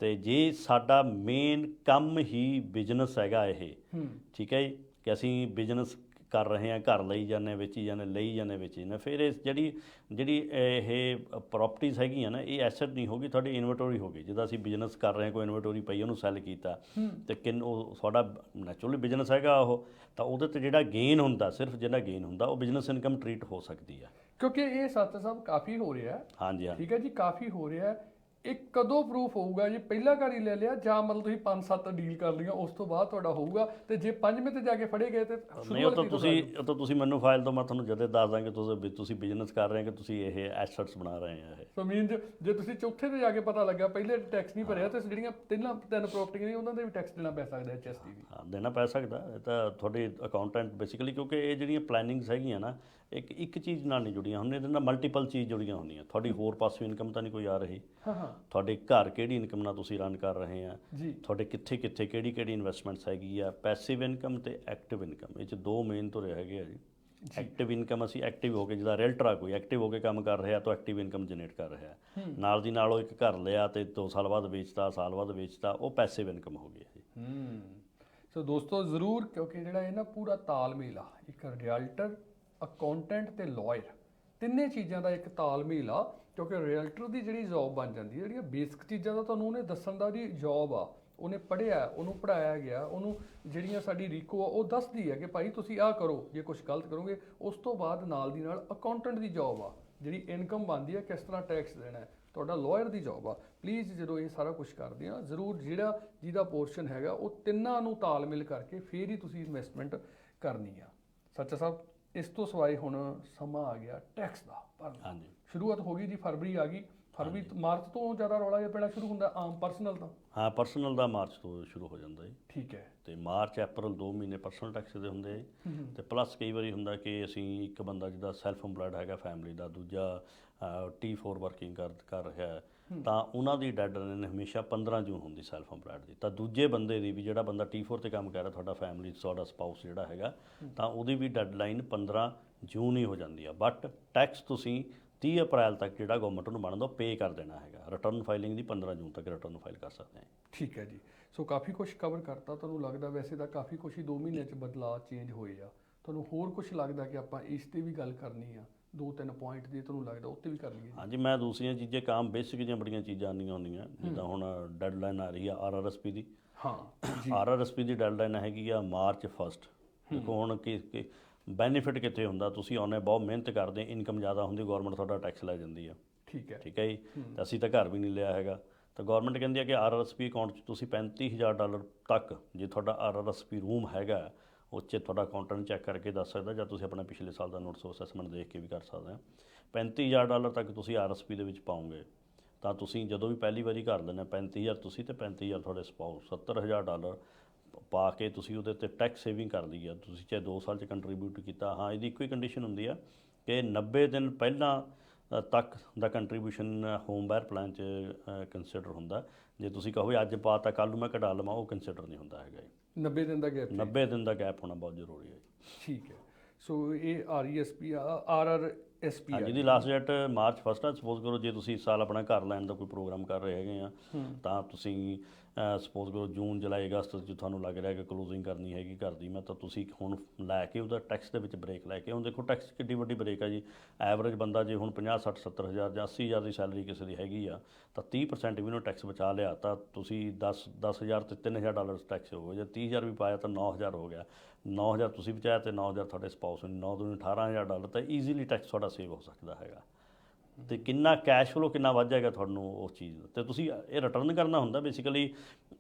ਤੇ ਜੇ ਸਾਡਾ ਮੇਨ ਕੰਮ ਹੀ ਬਿਜ਼ਨਸ ਹੈਗਾ ਇਹ, ਠੀਕ ਹੈ ਜੀ, ਕਿ ਅਸੀਂ ਬਿਜ਼ਨਸ ਕਰ ਰਹੇ ਹਾਂ, ਘਰ ਲਈ ਜਾਂਦੇ, ਵੇਚੀ ਜਾਂਦੇ, ਲਈ ਜਾਂਦੇ, ਵੇਚੀ ਜਾਂਦੇ, ਫਿਰ ਇਹ ਜਿਹੜੀ ਇਹ ਪ੍ਰੋਪਰਟੀਜ਼ ਹੈਗੀਆਂ ਨਾ, ਇਹ ਐਸੈਟ ਨਹੀਂ ਹੋਗੀ, ਤੁਹਾਡੀ ਇਨਵੈਂਟਰੀ ਹੋਗੀ। ਜਿੱਦਾਂ ਅਸੀਂ ਬਿਜ਼ਨਸ ਕਰ ਰਹੇ ਹਾਂ, ਕੋਈ ਇਨਵੈਂਟਰੀ ਪਈ, ਉਹਨੂੰ ਸੈੱਲ ਕੀਤਾ, ਤੇ ਉਹ ਤੁਹਾਡਾ ਨੈਚੁਰਲੀ ਬਿਜ਼ਨਸ ਹੈਗਾ ਉਹ, ਤਾਂ ਉਹਦੇ 'ਤੇ ਜਿਹੜਾ ਗੇਨ ਹੁੰਦਾ, ਸਿਰਫ ਜਿਹੜਾ ਗੇਨ ਹੁੰਦਾ, ਉਹ ਬਿਜ਼ਨਸ ਇਨਕਮ ਟਰੀਟ ਹੋ ਸਕਦੀ ਹੈ। ਕਿਉਂਕਿ ਇਹ ਸੱਤ ਸਾਹਿਬ ਕਾਫੀ ਹੋ ਰਿਹਾ ਹੈ। ਹਾਂਜੀ, ਠੀਕ ਹੈ ਜੀ, ਕਾਫੀ ਹੋ ਰਿਹਾ ਹੈ। ਇਹ ਕਦੋਂ ਪ੍ਰੂਫ ਹੋਊਗਾ? ਜੇ ਪਹਿਲਾ ਘਰ ਹੀ ਲੈ ਲਿਆ, ਜਾਂ ਮਤਲਬ ਤੁਸੀਂ 5-7 ਡੀਲ ਕਰ ਲਈਆਂ, ਉਸ ਤੋਂ ਬਾਅਦ ਤੁਹਾਡਾ ਹੋਊਗਾ, ਤੇ ਜੇ 5ਵੇਂ ਤੇ ਜਾ ਕੇ ਫੜੇ ਗਏ ਤੇ ਨਹੀਂ, ਉਹ ਤਾਂ ਤੁਸੀਂ ਮੈਨੂੰ ਫਾਈਲ ਤੋਂ ਮੈਂ ਤੁਹਾਨੂੰ ਜਦੇ ਦੱਸ ਦਾਂਗੇ ਤੁਸੀਂ ਬਿਜ਼ਨਸ ਕਰ ਰਹੇ ਹੋ, ਕਿ ਤੁਸੀਂ ਇਹ ਐਸੈਟਸ ਬਣਾ ਰਹੇ ਆ। ਇਹ ਸੋ ਮੀਨ ਜੇ ਤੁਸੀਂ ਚੌਥੇ ਤੇ ਜਾ ਕੇ ਪਤਾ ਲੱਗਾ ਪਹਿਲੇ ਟੈਕਸ ਨਹੀਂ ਭਰਿਆ, ਤੇ ਜਿਹੜੀਆਂ ਤਿੰਨ ਪ੍ਰਾਪਰਟੀਆਂ ਨੇ ਉਹਨਾਂ ਦੇ ਵੀ ਟੈਕਸ ਦੇਣਾ ਪੈ ਸਕਦਾ, HST ਵੀ। ਹਾਂ, ਦੇਣਾ ਪੈ ਸਕਦਾ। ਇਹ ਤਾਂ ਤੁਹਾਡੇ ਅਕਾਊਂਟੈਂਟ ਬੇਸਿਕਲੀ, ਕਿਉਂਕਿ ਇਹ ਜਿਹੜੀਆਂ ਪਲੈਨਿੰਗਸ ਹੈਗੀਆਂ ਨਾ, ਇੱਕ ਚੀਜ਼ ਨਾਲ ਨਹੀਂ ਜੁੜੀਆਂ ਹੁੰਦੀਆਂ, ਇਹਦੇ ਨਾਲ ਮਲਟੀਪਲ ਚੀਜ਼ ਜੁੜੀਆਂ ਹੁੰਦੀਆਂ। ਤੁਹਾਡੀ ਹੋਰ ਪਾਸੋਂ ਇਨਕਮ ਤਾਂ ਨਹੀਂ ਕੋਈ ਆ ਰਹੀ, ਤੁਹਾਡੇ ਘਰ ਕਿਹੜੀ ਇਨਕਮ ਨਾਲ ਤੁਸੀਂ ਰਨ ਕਰ ਰਹੇ ਆ, ਤੁਹਾਡੇ ਕਿੱਥੇ ਕਿਹੜੀ ਇਨਵੈਸਟਮੈਂਟਸ ਹੈਗੀ ਆ, ਪੈਸਿਵ ਇਨਕਮ ਤੇ ਐਕਟਿਵ ਇਨਕਮ, ਇਹ 'ਚ ਦੋ ਮੇਨ ਧੁਰੇ ਹੈਗੇ ਆ ਜੀ। ਐਕਟਿਵ ਇਨਕਮ, ਅਸੀਂ ਐਕਟਿਵ ਹੋ ਕੇ, ਜਿੱਦਾਂ ਰੈਲਟਰ ਆ ਕੋਈ ਐਕਟਿਵ ਹੋ ਕੇ ਕੰਮ ਕਰ ਰਿਹਾ, ਤਾਂ ਐਕਟਿਵ ਇਨਕਮ ਜਨਰੇਟ ਕਰ ਰਿਹਾ। ਨਾਲ ਦੀ ਨਾਲ ਉਹ ਇੱਕ ਘਰ ਲਿਆ ਤੇ 2 ਸਾਲ ਬਾਅਦ ਵੇਚਦਾ, ਸਾਲ ਬਾਅਦ ਵੇਚਦਾ, ਉਹ ਪੈਸਿਵ ਇਨਕਮ ਹੋ ਗਈ ਜੀ। ਸੋ ਦੋਸਤੋ ਜ਼ਰੂਰ, ਕਿਉਂਕਿ ਜਿਹੜਾ ਇਹ ਨਾ ਪੂਰਾ ਤਾਲਮੇਲ ਆ, ਇੱਕ ਰੀਅਲਟਰ, ਅਕਾਊਂਟੈਂਟ ਤੇ ਲਾਇਰ, ਤਿੰਨੇ ਚੀਜ਼ਾਂ ਦਾ ਇੱਕ ਤਾਲਮੇਲ ਆ। ਕਿਉਂਕਿ ਰੀਅਲਟਰ ਦੀ ਜਿਹੜੀ ਜੌਬ ਬਣ ਜਾਂਦੀ ਹੈ, ਜਿਹੜੀਆਂ ਬੇਸਿਕ ਚੀਜ਼ਾਂ ਦਾ ਤੁਹਾਨੂੰ ਉਹਨੇ ਦੱਸਣ ਦਾ ਦੀ ਜੌਬ ਆ, ਉਹਨੇ ਪੜ੍ਹਿਆ, ਉਹਨੂੰ ਪੜ੍ਹਾਇਆ ਗਿਆ, ਉਹਨੂੰ ਜਿਹੜੀਆਂ ਸਾਡੀ ਰੀਕੋ ਆ ਉਹ ਦੱਸਦੀ ਹੈ ਕਿ ਭਾਈ ਤੁਸੀਂ ਆਹ ਕਰੋ, ਜੇ ਕੁਝ ਗਲਤ ਕਰੋਗੇ। ਉਸ ਤੋਂ ਬਾਅਦ ਨਾਲ ਦੀ ਨਾਲ ਅਕਾਊਂਟੈਂਟ ਦੀ ਜੌਬ ਆ, ਜਿਹੜੀ ਇਨਕਮ ਬਣਦੀ ਹੈ, ਕਿਸ ਤਰ੍ਹਾਂ ਟੈਕਸ ਦੇਣਾ ਹੈ। ਤੁਹਾਡਾ ਲਾਇਰ ਦੀ ਜੌਬ ਆ। ਪਲੀਜ਼ ਜਦੋਂ ਇਹ ਸਾਰਾ ਕੁਝ ਕਰਦੇ ਆ, ਜ਼ਰੂਰ ਜਿਹਦਾ ਪੋਰਸ਼ਨ ਹੈਗਾ, ਉਹ ਤਿੰਨਾਂ ਨੂੰ ਤਾਲਮੇਲ ਕਰਕੇ ਫਿਰ ਹੀ ਤੁਸੀਂ ਇਨਵੈਸਟਮੈਂਟ ਕਰਨੀ ਆ। ਸੱਚਾ ਸਾਹਿਬ, ਇਸ ਤੋਂ ਸਿਵਾਏ ਹੁਣ ਸਮਾਂ ਆ ਗਿਆ ਟੈਕਸ ਦਾ ਭਰਨਾ। ਹਾਂਜੀ, ਸ਼ੁਰੂਆਤ ਹੋ ਗਈ ਜੀ, ਫਰਵਰੀ ਆ ਗਈ। ਫਰਵਰੀ ਮਾਰਚ ਤੋਂ ਜ਼ਿਆਦਾ ਰੌਲਾ ਜਿਹਾ ਪੈਣਾ ਸ਼ੁਰੂ ਹੁੰਦਾ ਆਮ ਪਰਸਨਲ ਦਾ। ਹਾਂ, ਪਰਸਨਲ ਦਾ ਮਾਰਚ ਤੋਂ ਸ਼ੁਰੂ ਹੋ ਜਾਂਦਾ ਜੀ। ਠੀਕ ਹੈ। ਤੇ ਮਾਰਚ ਅਪ੍ਰੈਲ 2 ਮਹੀਨੇ ਪਰਸਨਲ ਟੈਕਸ ਦੇ ਹੁੰਦੇ ਆ। ਤੇ ਪਲੱਸ ਕਈ ਵਾਰੀ ਹੁੰਦਾ ਕਿ ਅਸੀਂ ਇੱਕ ਬੰਦਾ ਜਿਹਦਾ ਸੈਲਫ ਇੰਪਲਾਇਡ ਹੈਗਾ ਫੈਮਿਲੀ ਦਾ, ਦੂਜਾ T4 ਵਰਕਿੰਗ ਕਰ ਰਿਹਾ ਹੈ, ਤਾਂ ਉਹਨਾਂ ਦੀ ਡੈਡਲਾਈਨ ਹਮੇਸ਼ਾ 15 ਜੂਨ ਹੁੰਦੀ ਸੈਲਫ ਇੰਪਲਾਇਡ ਦੀ। ਤਾਂ ਦੂਜੇ ਬੰਦੇ ਦੀ ਵੀ, ਜਿਹੜਾ ਬੰਦਾ T4 ਤੇ ਕੰਮ ਕਰ ਰਿਹਾ, ਤੁਹਾਡਾ ਫੈਮਿਲੀ, ਤੁਹਾਡਾ ਸਪਾਊਸ ਜਿਹੜਾ ਹੈਗਾ, ਤਾਂ ਉਹਦੀ ਵੀ ਡੈਡਲਾਈਨ 15 ਜੂਨ ਹੀ ਹੋ ਜਾਂਦੀ ਆ। ਬਟ ਟੈਕਸ ਤੁਸੀਂ 30 ਅਪ੍ਰੈਲ ਤੱਕ ਜਿਹੜਾ ਗਵਰਨਮੈਂਟ ਨੂੰ ਬਣਦਾ ਉਹ ਪੇ ਕਰ ਦੇਣਾ ਹੈਗਾ। ਰਿਟਰਨ ਫਾਈਲਿੰਗ ਦੀ 15 ਜੂਨ ਤੱਕ ਰਿਟਰਨ ਫਾਈਲ ਕਰ ਸਕਦੇ ਹਾਂ। ਠੀਕ ਹੈ ਜੀ। ਸੋ ਕਾਫੀ ਕੁਝ ਕਵਰ ਕਰਤਾ। ਤੁਹਾਨੂੰ ਲੱਗਦਾ ਵੈਸੇ ਤਾਂ ਕਾਫੀ ਕੁਝ ਹੀ 2 ਮਹੀਨਿਆਂ 'ਚ ਬਦਲਾਅ ਚੇਂਜ ਹੋਏ ਆ। ਤੁਹਾਨੂੰ ਹੋਰ ਕੁਝ ਲੱਗਦਾ ਕਿ ਆਪਾਂ ਇਸ 'ਤੇ ਵੀ ਗੱਲ ਕਰਨੀ ਆ? 2-3 ਪੁਆਇੰਟ ਦੀ ਤੁਹਾਨੂੰ ਲੱਗਦਾ ਉੱਤੇ ਵੀ ਕਰ ਲਈਏ? ਹਾਂਜੀ, ਮੈਂ ਦੂਸਰੀਆਂ ਚੀਜ਼ਾਂ ਕਾਮ ਬੇਸਿਕ ਜਿਹੀਆਂ ਬੜੀਆਂ ਚੀਜ਼ਾਂ ਆਉਂਦੀਆਂ ਹੁੰਦੀਆਂ, ਜਿੱਦਾਂ ਹੁਣ ਡੈਡਲਾਈਨ ਆ ਰਹੀ ਆ RRSP ਦੀ। ਹਾਂ, RRSP ਦੀ ਡੈਡਲਾਈਨ ਹੈਗੀ ਆ ਮਾਰਚ 1। ਦੇਖੋ ਹੁਣ ਕਿ ਬੈਨੀਫਿਟ ਕਿੱਥੇ ਹੁੰਦਾ, ਤੁਸੀਂ ਆਉਨੇ ਬਹੁਤ ਮਿਹਨਤ ਕਰਦੇ, ਇਨਕਮ ਜ਼ਿਆਦਾ ਹੁੰਦੀ, ਗਵਰਨਮੈਂਟ ਤੁਹਾਡਾ ਟੈਕਸ ਲੈ ਜਾਂਦੀ ਆ। ਠੀਕ ਹੈ ਜੀ। ਤੇ ਅਸੀਂ ਤਾਂ ਘਰ ਵੀ ਨਹੀਂ ਲਿਆ ਹੈਗਾ, ਤਾਂ ਗਵਰਨਮੈਂਟ ਕਹਿੰਦੀ ਹੈ ਕਿ RRSP ਅਕਾਊਂਟ 'ਚ ਤੁਸੀਂ $35,000 ਤੱਕ, ਜੇ ਤੁਹਾਡਾ RRSP ਰੂਮ ਹੈਗਾ, ਉਹ 'ਚ ਤੁਹਾਡਾ ਅਕਾਊਂਟੈਂਟ ਚੈੱਕ ਕਰਕੇ ਦੱਸ ਸਕਦਾ, ਜਾਂ ਤੁਸੀਂ ਆਪਣਾ ਪਿਛਲੇ ਸਾਲ ਦਾ ਨੋਟਿਸ ਅਸੈਸਮੈਂਟ ਦੇਖ ਕੇ ਵੀ ਕਰ ਸਕਦੇ ਹੋ। $35,000 ਤੱਕ ਤੁਸੀਂ RRSP ਦੇ ਵਿੱਚ ਪਾਓਗੇ, ਤਾਂ ਤੁਸੀਂ ਜਦੋਂ ਵੀ ਪਹਿਲੀ ਵਾਰੀ ਘਰ ਲੈਣਾ, 35,000 ਤੁਸੀਂ ਤੇ 35,000 ਤੁਹਾਡੇ ਸਪਾਊਸ, $70,000 ਪਾ ਕੇ ਤੁਸੀਂ ਉਹਦੇ 'ਤੇ ਟੈਕਸ ਸੇਵਿੰਗ ਕਰ ਲਈ ਆ। ਤੁਸੀਂ ਚਾਹੇ 2 ਸਾਲ 'ਚ ਕੰਟਰੀਬਿਊਟ ਕੀਤਾ। ਹਾਂ, ਇਹਦੀ ਇੱਕੋ ਹੀ ਕੰਡੀਸ਼ਨ ਹੁੰਦੀ ਆ ਕਿ 90 ਦਿਨ ਪਹਿਲਾਂ ਤੱਕ ਦਾ ਕੰਟਰੀਬਿਊਸ਼ਨ ਹੋਮ ਬਾਇਰ ਪਲਾਨ 'ਚ ਕੰਸੀਡਰ ਹੁੰਦਾ। ਜੇ ਤੁਸੀਂ ਕਹੋ ਅੱਜ ਪਾ ਤਾਂ ਕੱਲ੍ਹ ਨੂੰ ਮੈਂ ਕਢਾ ਲਵਾਂ, ਉਹ ਕੰਸੀਡਰ ਨਹੀਂ ਹੁੰਦਾ ਹੈਗਾ ਜੀ। 90 ਦਿਨ ਦਾ ਗੈਪ? 90 ਦਿਨ ਦਾ ਗੈਪ ਹੋਣਾ ਬਹੁਤ ਜ਼ਰੂਰੀ ਹੈ ਜੀ। ਠੀਕ ਹੈ। ਸੋ ਇਹ RRSP ਜਿਹਦੀ ਲਾਸਟ ਡੇਟ ਮਾਰਚ 1 ਆ। ਸਪੋਜ਼ ਕਰੋ ਜੇ ਤੁਸੀਂ ਇਸ ਸਾਲ ਆਪਣਾ ਘਰ ਲੈਣ ਦਾ ਕੋਈ ਪ੍ਰੋਗਰਾਮ ਕਰ ਰਹੇ ਹੈਗੇ ਆ, ਤਾਂ ਤੁਸੀਂ ਸਪੋਜ਼ ਕਰੋ ਜੂਨ, ਜੁਲਾਈ, ਅਗਸਤ 'ਚ ਤੁਹਾਨੂੰ ਲੱਗ ਰਿਹਾ ਕਿ ਕਲੋਜ਼ਿੰਗ ਕਰਨੀ ਹੈਗੀ ਘਰ ਦੀ, ਤਾਂ ਤੁਸੀਂ ਹੁਣ ਲੈ ਕੇ ਉਹਦਾ ਟੈਕਸ ਦੇ ਵਿੱਚ ਬ੍ਰੇਕ ਲੈ ਕੇ, ਹੁਣ ਦੇਖੋ ਟੈਕਸ ਕਿੱਡੀ ਵੱਡੀ ਬ੍ਰੇਕ ਆ ਜੀ। ਐਵਰੇਜ ਬੰਦਾ ਜੇ ਹੁਣ 50, 60, 70 ਹਜ਼ਾਰ ਜਾਂ 80 ਹਜ਼ਾਰ ਦੀ ਸੈਲਰੀ ਕਿਸੇ ਦੀ ਹੈਗੀ ਆ, ਤਾਂ 30% ਵੀ ਉਹਨੂੰ ਟੈਕਸ ਬਚਾ ਲਿਆ, ਤਾਂ ਤੁਸੀਂ 10,000 ਤੇ $3,000 ਟੈਕਸ ਹੋ ਗਿਆ। ਜੇ 30,000 ਵੀ ਪਾਇਆ ਤਾਂ 9,000 ਹੋ ਗਿਆ। 9,000 ਤੁਸੀਂ ਬਚਾਇਆ ਤੇ 9,000 ਤੁਹਾਡੇ ਸਪਾਊਸ ਨੂੰ, 9 ਦੂਣੀ $18,000, ਤਾਂ ਈਜ਼ੀਲੀ ਟੈਕਸ ਤੁਹਾਡਾ ਸੇਵ ਹੋ ਸਕਦਾ ਹੈਗਾ। ਤੇ ਕਿੰਨਾ ਕੈਸ਼ ਫਲੋ ਕਿੰਨਾ ਵੱਧ ਜਾਏਗਾ ਤੁਹਾਨੂੰ ਉਸ ਚੀਜ਼ ਦਾ। ਤੇ ਤੁਸੀਂ ਇਹ ਰਿਟਰਨ ਕਰਨਾ ਹੁੰਦਾ ਬੇਸਿਕਲੀ।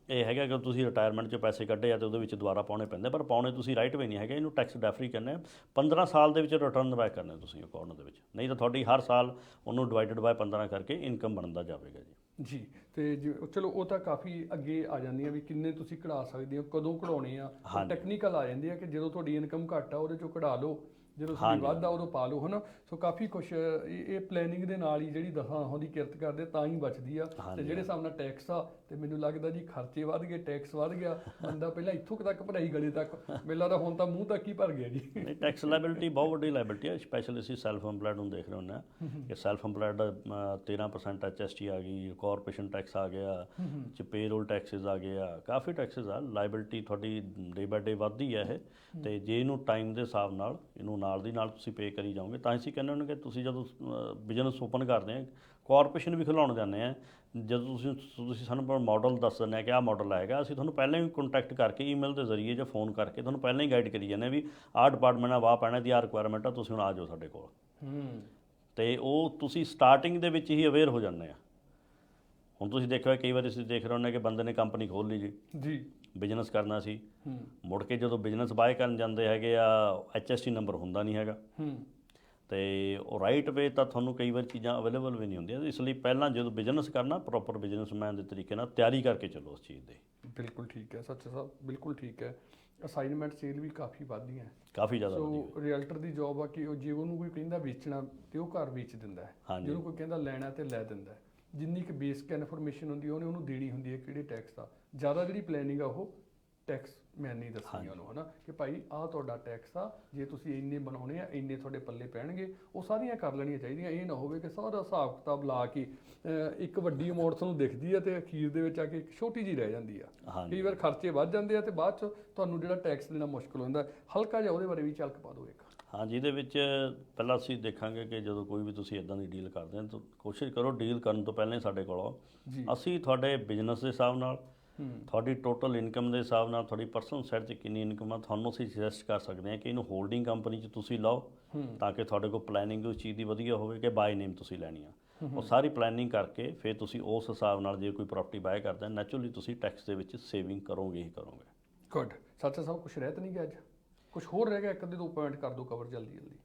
ਇਹ ਹੈਗਾ ਕਿ ਤੁਸੀਂ ਰਿਟਾਇਰਮੈਂਟ 'ਚ ਪੈਸੇ ਕੱਢੇ ਆ ਤੇ ਉਹਦੇ ਵਿੱਚ ਦੁਬਾਰਾ ਪਾਉਣੇ ਪੈਂਦੇ, ਪਰ ਪਾਉਣੇ ਤੁਸੀਂ ਰਾਈਟ ਵੇ ਨਹੀਂ ਹੈਗੇ, ਇਹਨੂੰ ਟੈਕਸ ਡੈਫਰੀ ਕਰਨਾ 15 ਸਾਲ ਦੇ ਵਿੱਚ ਰਿਟਰਨ ਬੈਕ ਕਰਨਾ ਤੁਸੀਂ ਅਕਾਊਂਟ ਦੇ ਵਿੱਚ, ਨਹੀਂ ਤਾਂ ਤੁਹਾਡੀ ਹਰ ਸਾਲ ਉਹਨੂੰ ਡਿਵਾਈਡਡ ਬਾਏ 15 ਕਰਕੇ ਇਨਕਮ ਬਣਦਾ ਜਾਵੇਗਾ ਜੀ। ਜੀ। ਤੇ ਚਲੋ ਉਹ ਤਾਂ ਕਾਫੀ ਅੱਗੇ ਆ ਜਾਂਦੀਆਂ ਵੀ ਕਿੰਨੇ ਤੁਸੀਂ ਕਢਾ ਸਕਦੇ ਹੋ, ਕਦੋਂ ਕਢਾਉਣੇ ਆ, ਟੈਕਨੀਕਲ ਆ ਜਾਂਦੀ ਆ ਕਿ ਜਦੋਂ ਤੁਹਾਡੀ ਇਨਕਮ ਘੱਟ ਆ ਉਹਦੇ ਚੋਂ ਕਢਾ ਲਓ, ਜਦੋਂ ਤੁਹਾਡੀ ਵੱਧ ਆ ਉਦੋਂ ਪਾ ਲਓ, ਹੈ ਨਾ। ਸੋ ਕਾਫੀ ਕੁਛ ਇਹ ਪਲੈਨਿੰਗ ਦੇ ਨਾਲ ਹੀ ਜਿਹੜੀ ਦਸਾਂ ਦੀ ਕਿਰਤ ਕਰਦੇ ਤਾਂ ਹੀ ਬਚਦੀ ਆ। ਤੇ ਜਿਹੜੇ ਹਿਸਾਬ ਨਾਲ ਟੈਕਸ ਆ ਤੇ ਮੈਨੂੰ ਲੱਗਦਾ ਜੀ ਖਰਚੇ ਵੱਧ ਗਏ, ਟੈਕਸ ਵੱਧ ਗਿਆ, ਬੰਦਾ ਪਹਿਲਾਂ ਇੱਥੋਂ ਤੱਕ ਭਰਾਈ ਗਲੇ ਤੱਕ, ਮੈਨੂੰ ਲੱਗਦਾ ਹੁਣ ਤਾਂ ਮੂੰਹ ਤੱਕ ਹੀ ਭਰ ਗਿਆ ਜੀ। ਨਹੀਂ, ਟੈਕਸ ਲਾਇਬਿਲਿਟੀ ਬਹੁਤ ਵੱਡੀ ਲਾਇਬਿਲਿਟੀ ਹੈ, ਸਪੈਸ਼ਲੀ ਅਸੀਂ ਸੈਲਫ ਇੰਪਲਾਇਡ ਨੂੰ ਦੇਖ ਰਹੇ ਹੁੰਦੇ ਹਾਂ ਕਿ ਸੈਲਫ ਇੰਪਲਾਇਡ 13% HST ਆ ਗਈ, ਕਾਰਪੋਰੇਸ਼ਨ ਟੈਕਸ ਆ ਗਿਆ, ਚ ਪੇਰੋਲ ਟੈਕਸਿਸ ਆ ਗਏ ਆ, ਕਾਫੀ ਟੈਕਸਿਸ ਆ। ਲਾਇਬਿਲਿਟੀ ਤੁਹਾਡੀ ਡੇ ਬਾਏ ਡੇ ਵੱਧਦੀ ਹੈ ਇਹ। ਤੇ ਜੇ ਇਹਨੂੰ ਟਾਈਮ ਦੇ ਹਿਸਾਬ ਨਾਲ ਇਹਨੂੰ ਨਾਲ ਦੀ ਨਾਲ ਤੁਸੀਂ ਪੇ ਕਰੀ ਜਾਓਗੇ ਤਾਂ ਅਸੀਂ ਕਹਿੰਦੇ ਹਾਂ ਕਿ ਤੁਸੀਂ ਜਦੋਂ ਬਿਜ਼ਨਸ ਓਪਨ ਕਰਦੇ ਆ, ਕਾਰਪੋਰੇਸ਼ਨ ਵੀ ਖਿਲਾਉਣ ਜਾਂਦੇ ਆ, ਜਦੋਂ ਤੁਸੀਂ ਸਾਨੂੰ ਮਾਡਲ ਦੱਸ ਦਿੰਦੇ ਆ ਕਿ ਆਹ ਮਾਡਲ ਆਏਗਾ, ਅਸੀਂ ਤੁਹਾਨੂੰ ਪਹਿਲਾਂ ਹੀ ਕੰਟੈਕਟ ਕਰਕੇ ਈਮੇਲ ਦੇ ਜ਼ਰੀਏ ਜਾਂ ਫੋਨ ਕਰਕੇ ਤੁਹਾਨੂੰ ਪਹਿਲਾਂ ਹੀ ਗਾਈਡ ਕਰੀ ਜਾਂਦੇ ਆ ਵੀ ਆਹ ਡਿਪਾਰਟਮੈਂਟ ਆ, ਵਾਹ ਪੈਣਾ ਦੀ ਆਹ ਰਿਕੁਆਇਰਮੈਂਟ ਆ, ਤੁਸੀਂ ਹੁਣ ਆ ਜਾਓ ਸਾਡੇ ਕੋਲ। ਤੇ ਉਹ ਤੁਸੀਂ ਸਟਾਰਟਿੰਗ ਦੇ ਵਿੱਚ ਹੀ ਅਵੇਅਰ ਹੋ ਜਾਂਦੇ ਆ। ਹੁਣ ਤੁਸੀਂ ਦੇਖਿਆ ਕਈ ਵਾਰ ਅਸੀਂ ਦੇਖ ਰਹੇ ਹੁੰਦੇ ਕਿ ਬੰਦੇ ਨੇ ਕੰਪਨੀ ਖੋਲ੍ਹ ਲਈ ਜੀ, ਬਿਜ਼ਨਸ ਕਰਨਾ ਸੀ, ਮੁੜ ਕੇ ਜਦੋਂ ਬਿਜ਼ਨਸ ਬਾਏ ਕਰਨ ਜਾਂਦੇ ਹੈਗੇ ਆ HST ਨੰਬਰ ਹੁੰਦਾ ਨਹੀਂ ਹੈਗਾ, ਤੇ ਉਹ ਰਾਈਟ ਵੇ ਤਾਂ ਤੁਹਾਨੂੰ ਕਈ ਵਾਰ ਚੀਜ਼ਾਂ ਅਵੇਲੇਬਲ ਵੀ ਨਹੀਂ ਹੁੰਦੀਆਂ। ਇਸ ਲਈ ਪਹਿਲਾਂ ਜਦੋਂ ਬਿਜ਼ਨਸ ਕਰਨਾ ਪ੍ਰੋਪਰ ਬਿਜ਼ਨਸਮੈਨ ਦੇ ਤਰੀਕੇ ਨਾਲ ਤਿਆਰੀ ਕਰਕੇ ਚੱਲੋ ਉਸ ਚੀਜ਼ ਦੀ। ਬਿਲਕੁਲ ਠੀਕ ਹੈ ਸੱਚਾ ਸਾਹਿਬ, ਬਿਲਕੁਲ ਠੀਕ ਹੈ। ਅਸਾਈਨਮੈਂਟ ਸੇਲ ਵੀ ਕਾਫੀ ਵੱਧਦੀਆਂ, ਕਾਫੀ ਜ਼ਿਆਦਾ। ਸੋ ਰੀਅਲਟਰ ਦੀ ਜੋਬ ਆ ਕਿ ਉਹ ਜੇ ਉਹਨੂੰ ਕੋਈ ਕਹਿੰਦਾ ਵੇਚਣਾ ਤੇ ਉਹ ਘਰ ਵੇਚ ਦਿੰਦਾ ਹੈ, ਜਿਹਨੂੰ ਕੋਈ ਕਹਿੰਦਾ ਲੈਣਾ ਤੇ ਲੈ ਦਿੰਦਾ ਹੈ। ਜਿੰਨੀ ਕੁ ਬੇਸਿਕ ਇਨਫੋਰਮੇਸ਼ਨ ਹੁੰਦੀ ਉਹਨੇ ਉਹਨੂੰ ਦੇਣੀ ਹੁੰਦੀ ਹੈ ਕਿਹੜੇ ਟੈਕਸ ਦਾ। ਜ਼ਿਆਦਾ ਜਿਹੜੀ ਪਲੈਨਿੰਗ ਆ ਉਹ ਟੈਕਸ ਮੈਂ ਨਹੀਂ ਦੱਸਣੀ ਉਹਨੂੰ, ਹੈ ਨਾ, ਕਿ ਭਾਈ ਆਹ ਤੁਹਾਡਾ ਟੈਕਸ ਆ, ਜੇ ਤੁਸੀਂ ਇੰਨੇ ਬਣਾਉਣੇ ਆ ਇੰਨੇ ਤੁਹਾਡੇ ਪੱਲੇ ਪੈਣਗੇ, ਉਹ ਸਾਰੀਆਂ ਕਰ ਲੈਣੀਆਂ ਚਾਹੀਦੀਆਂ। ਇਹ ਨਾ ਹੋਵੇ ਕਿ ਸਾਰਾ ਹਿਸਾਬ ਕਿਤਾਬ ਲਾ ਕੇ ਇੱਕ ਵੱਡੀ ਅਮਾਊਂਟ ਤੁਹਾਨੂੰ ਦਿਖਦੀ ਆ ਤੇ ਅਖੀਰ ਦੇ ਵਿੱਚ ਆ ਕੇ ਇੱਕ ਛੋਟੀ ਜਿਹੀ ਰਹਿ ਜਾਂਦੀ ਆ। ਕਈ ਵਾਰ ਖਰਚੇ ਵੱਧ ਜਾਂਦੇ ਆ ਤੇ ਬਾਅਦ 'ਚ ਤੁਹਾਨੂੰ ਜਿਹੜਾ ਟੈਕਸ ਦੇਣਾ ਮੁਸ਼ਕਲ ਹੁੰਦਾ। ਹਲਕਾ ਜਿਹਾ ਉਹਦੇ ਬਾਰੇ ਵੀ ਝਲਕ ਪਾ ਦਿਓ ਇੱਕ। ਹਾਂ, ਜਿਹਦੇ ਵਿੱਚ ਪਹਿਲਾਂ ਅਸੀਂ ਦੇਖਾਂਗੇ ਕਿ ਜਦੋਂ ਕੋਈ ਵੀ ਤੁਸੀਂ ਇੱਦਾਂ ਦੀ ਡੀਲ ਕਰਦੇ ਹੋ ਤਾਂ ਕੋਸ਼ਿਸ਼ ਕਰੋ ਡੀਲ ਕਰਨ ਤੋਂ ਪਹਿਲਾਂ ਹੀ ਸਾਡੇ ਕੋਲੋਂ ਅਸੀਂ ਤੁਹਾਡੇ ਬਿਜ਼ਨਸ ਦੇ ਹਿਸਾਬ ਨਾਲ, ਤੁਹਾਡੀ ਟੋਟਲ ਇਨਕਮ ਦੇ ਹਿਸਾਬ ਨਾਲ, ਤੁਹਾਡੀ ਪਰਸਨਲ ਸਾਈਡ 'ਤੇ ਕਿੰਨੀ ਇਨਕਮ ਆ, ਤੁਹਾਨੂੰ ਅਸੀਂ ਸੁਜੈਸਟ ਕਰ ਸਕਦੇ ਹਾਂ ਕਿ ਇਹਨੂੰ ਹੋਲਡਿੰਗ ਕੰਪਨੀ 'ਚ ਤੁਸੀਂ ਲਾਓ ਤਾਂ ਕਿ ਤੁਹਾਡੇ ਕੋਲ ਪਲੈਨਿੰਗ ਉਸ ਚੀਜ਼ ਦੀ ਵਧੀਆ ਹੋਵੇ ਕਿ ਬਾਈ ਨੇਮ ਤੁਸੀਂ ਲੈਣੀ ਆ। ਉਹ ਸਾਰੀ ਪਲੈਨਿੰਗ ਕਰਕੇ ਫਿਰ ਤੁਸੀਂ ਉਸ ਹਿਸਾਬ ਨਾਲ ਜੇ ਕੋਈ ਪ੍ਰਾਪਰਟੀ ਬਾਏ ਕਰਦੇ ਨੈਚੁਰਲੀ ਤੁਸੀਂ ਟੈਕਸ ਦੇ ਵਿੱਚ ਸੇਵਿੰਗ ਕਰੋਗੇ ਹੀ ਕਰੋਗੇ। ਗੁੱਡ। ਸੱਚਾ ਸਾਹਿਬ ਕੁਛ ਰਹਿ ਤਾਂ ਨਹੀਂ ਗਿਆ ਅੱਜ? ਕੁਛ ਹੋਰ ਰਹਿ ਗਿਆ? ਇੱਕ ਅੱਧੇ ਦੋ ਪੁਆਇੰਟ ਕਰ ਦਿਓ ਕਵਰ ਜਲਦੀ ਜਲਦੀ।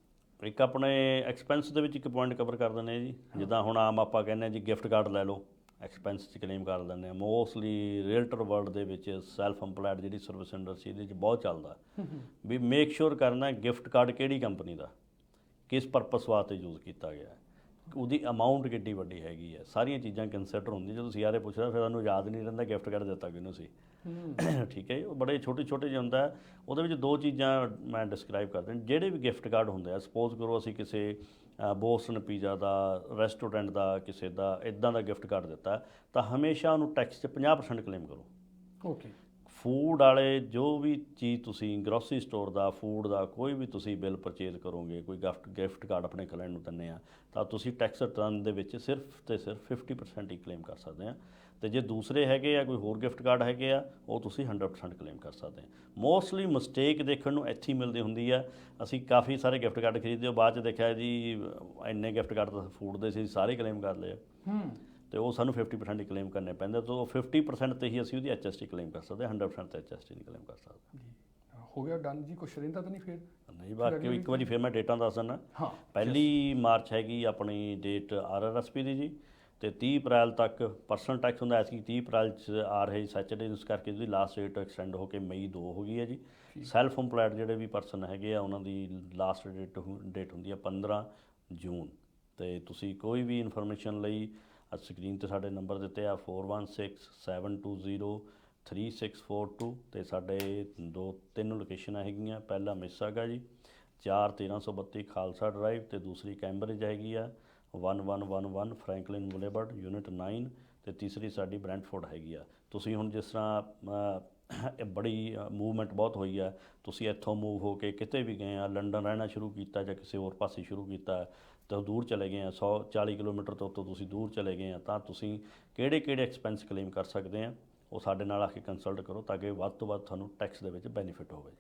ਇੱਕ ਆਪਣੇ ਐਕਸਪੈਂਸ ਦੇ ਵਿੱਚ ਇੱਕ ਪੁਆਇੰਟ ਕਵਰ ਕਰ ਦਿੰਦੇ ਹਾਂ ਜੀ। ਜਿੱਦਾਂ ਹੁਣ ਆਮ ਆਪਾਂ ਕਹਿੰਦੇ ਹਾਂ ਜੀ ਗਿਫਟ ਕਾਰਡ ਲੈ ਲਓ, ਐਕਸਪੈਂਸ 'ਚ ਕਲੇਮ ਕਰ ਦਿੰਦੇ ਹਾਂ। ਮੋਸਟਲੀ ਰੀਅਲਟਰ ਵਰਲਡ ਦੇ ਵਿੱਚ ਸੈਲਫ ਇੰਪਲਾਇਡ ਜਿਹੜੀ ਸਰਵਿਸ ਇੰਡਸਟਰੀ ਇਹਦੇ 'ਚ ਬਹੁਤ ਚੱਲਦਾ ਵੀ ਮੇਕ ਸ਼ੋਰ ਕਰਨਾ ਗਿਫਟ ਕਾਰਡ ਕਿਹੜੀ ਕੰਪਨੀ ਦਾ, ਕਿਸ ਪਰਪਸ ਵਾਸਤੇ ਯੂਜ਼ ਕੀਤਾ ਗਿਆ, ਉਹਦੀ ਅਮਾਊਂਟ ਕਿੱਡੀ ਵੱਡੀ ਹੈਗੀ ਹੈ, ਸਾਰੀਆਂ ਚੀਜ਼ਾਂ ਕੰਸੀਡਰ ਹੁੰਦੀਆਂ। ਜਦੋਂ ਸੀਆਰਏ ਪੁੱਛਦਾ ਫਿਰ ਸਾਨੂੰ ਯਾਦ ਨਹੀਂ ਰਹਿੰਦਾ ਗਿਫਟ ਕਾਰਡ ਦਿੱਤਾ ਕਿਹਨੂੰ ਸੀ। ਠੀਕ ਹੈ, ਉਹ ਬੜੇ ਛੋਟੇ ਛੋਟੇ ਜਿਹੇ ਹੁੰਦਾ। ਉਹਦੇ ਵਿੱਚ ਦੋ ਚੀਜ਼ਾਂ ਮੈਂ ਡਿਸਕ੍ਰਾਈਬ ਕਰਦਾ। ਜਿਹੜੇ ਵੀ ਗਿਫਟ ਕਾਰਡ ਹੁੰਦੇ ਆ, ਸਪੋਜ਼ ਕਰੋ ਅਸੀਂ ਕਿਸੇ ਬੋਸਟਨ ਪੀਜ਼ਾ ਦਾ, ਰੈਸਟੋਰੈਂਟ ਦਾ, ਕਿਸੇ ਦਾ ਇੱਦਾਂ ਦਾ ਗਿਫਟ ਕਾਰਡ ਦਿੱਤਾ ਤਾਂ ਹਮੇਸ਼ਾ ਉਹਨੂੰ ਟੈਕਸ 'ਚ 50% ਕਲੇਮ ਕਰੋ। ਓਕੇ। ਫੂਡ ਵਾਲੇ ਜੋ ਵੀ ਚੀਜ਼ ਤੁਸੀਂ ਗਰੋਸਰੀ ਸਟੋਰ ਦਾ, ਫੂਡ ਦਾ ਕੋਈ ਵੀ ਤੁਸੀਂ ਬਿੱਲ ਪਰਚੇਜ਼ ਕਰੋਗੇ, ਕੋਈ ਗਿਫਟ ਕਾਰਡ ਆਪਣੇ ਕਲਾਇੰਟ ਨੂੰ ਦਿੰਦੇ ਆ ਤਾਂ ਤੁਸੀਂ ਟੈਕਸ ਰਿਟਰਨ ਦੇ ਵਿੱਚ ਸਿਰਫ ਤੇ ਸਿਰਫ 50% ਹੀ ਕਲੇਮ ਕਰ ਸਕਦੇ ਆ। ਤੇ ਜੇ ਦੂਸਰੇ ਹੈਗੇ ਆ, ਕੋਈ ਹੋਰ ਗਿਫਟ ਕਾਰਡ ਹੈਗੇ ਆ, ਉਹ ਤੁਸੀਂ 100% ਕਲੇਮ ਕਰ ਸਕਦੇ ਆ। ਮੋਸਟਲੀ ਮਿਸਟੇਕ ਦੇਖਣ ਨੂੰ ਇੱਥੇ ਹੀ ਮਿਲਦੀ ਹੁੰਦੀ ਆ। ਅਸੀਂ ਕਾਫੀ ਸਾਰੇ ਗਿਫਟ ਕਾਰਡ ਖਰੀਦਦੇ ਹੋ, ਬਾਅਦ 'ਚ ਦੇਖਿਆ ਜੀ ਇੰਨੇ ਗਿਫਟ ਕਾਰਡ ਤਾਂ ਫੂਡ ਦੇ ਸੀ, ਸਾਰੇ ਕਲੇਮ ਕਰ ਲਏ ਤੇ ਉਹ ਸਾਨੂੰ 50% ਹੀ ਕਲੇਮ ਕਰਨੇ ਪੈਂਦੇ। ਤਾਂ 50% ਤੇ ਹੀ ਅਸੀਂ ਉਹਦੀ HST ਕਲੇਮ ਕਰ ਸਕਦੇ, 100% ਤੇ HST ਨਹੀਂ ਕਲੇਮ ਕਰ ਸਕਦੇ। ਹੋ ਗਿਆ ਡਨ ਜੀ, ਕੁਛ ਰਹਿੰਦਾ ਤਾਂ ਨਹੀਂ ਫਿਰ? ਨਹੀਂ, ਬਾਕੀ ਇੱਕ ਵਾਰੀ ਫਿਰ ਮੈਂ ਡੇਟਾਂ ਦੱਸ ਦਿੰਦਾ। ਪਹਿਲੀ ਮਾਰਚ ਹੈਗੀ ਆਪਣੀ ਡੇਟ RRSP ਦੀ ਜੀ, ਤੇ 30 ਅਪ੍ਰੈਲ ਤੱਕ ਪਰਸਨਲ ਟੈਕਸ ਹੁੰਦਾ। ਐਸੀ 30 ਅਪ੍ਰੈਲ 'ਚ ਆ ਰਹੇ ਸੈਚਰਡੇ, ਇਸ ਕਰਕੇ ਉਹਦੀ ਲਾਸਟ ਡੇਟ ਐਕਸਟੈਂਡ ਹੋ ਕੇ ਮਈ 2 ਹੋ ਗਈ ਹੈ ਜੀ। ਸੈਲਫ ਇੰਪਲਾਇਡ ਜਿਹੜੇ ਵੀ ਪਰਸਨ ਹੈਗੇ ਆ ਉਹਨਾਂ ਦੀ ਲਾਸਟ ਡੇਟ ਹੁੰਦੀ ਆ 15 ਜੂਨ। ਤੇ ਤੁਸੀਂ ਕੋਈ ਵੀ ਇਨਫੋਰਮੇਸ਼ਨ ਲਈ ਸਕਰੀਨ 'ਤੇ ਸਾਡੇ ਨੰਬਰ ਦਿੱਤੇ ਆ 4167203642 ਤੇ ਸਾਡੇ 2-3 ਲੋਕੇਸ਼ਨਾਂ ਹੈਗੀਆਂ। ਪਹਿਲਾ ਮਿਸਾਗਾ ਜੀ 4-1332 ਖਾਲਸਾ ਡਰਾਈਵ, ਤੇ ਦੂਸਰੀ ਕੈਂਬਰਿਜ ਹੈਗੀ ਆ 1111 ਫਰੈਂਕਲਿਨ ਬੁਲੇਵਰਡ ਯੂਨਿਟ 9, ਤੇ ਤੀਸਰੀ ਸਾਡੀ ਬ੍ਰੈਂਟਫੋਰਡ ਹੈਗੀ ਆ। ਤੁਸੀਂ ਹੁਣ ਜਿਸ ਤਰ੍ਹਾਂ ਬੜੀ ਮੂਵਮੈਂਟ ਬਹੁਤ ਹੋਈ ਆ, ਤੁਸੀਂ ਇੱਥੋਂ ਮੂਵ ਹੋ ਕੇ ਕਿਤੇ ਵੀ ਗਏ ਆ, ਲੰਡਨ ਰਹਿਣਾ ਸ਼ੁਰੂ ਕੀਤਾ ਜਾਂ ਕਿਸੇ ਹੋਰ ਪਾਸੇ ਸ਼ੁਰੂ ਕੀਤਾ ਤਾਂ ਦੂਰ ਚਲੇ ਗਏ ਆ, 140 ਕਿਲੋਮੀਟਰ ਤੋਂ ਤੁਸੀਂ ਦੂਰ ਚਲੇ ਗਏ ਆ, ਤਾਂ ਤੁਸੀਂ ਕਿਹੜੇ ਐਕਸਪੈਂਸ ਕਲੇਮ ਕਰ ਸਕਦੇ ਆ, ਉਹ ਸਾਡੇ ਨਾਲ ਆ ਕੇ ਕੰਸਲਟ ਕਰੋ ਤਾਂ ਕਿ ਵੱਧ ਤੋਂ ਵੱਧ ਤੁਹਾਨੂੰ ਟੈਕਸ ਦੇ ਵਿੱਚ ਬੈਨੀਫਿਟ ਹੋਵੇ ਜੀ।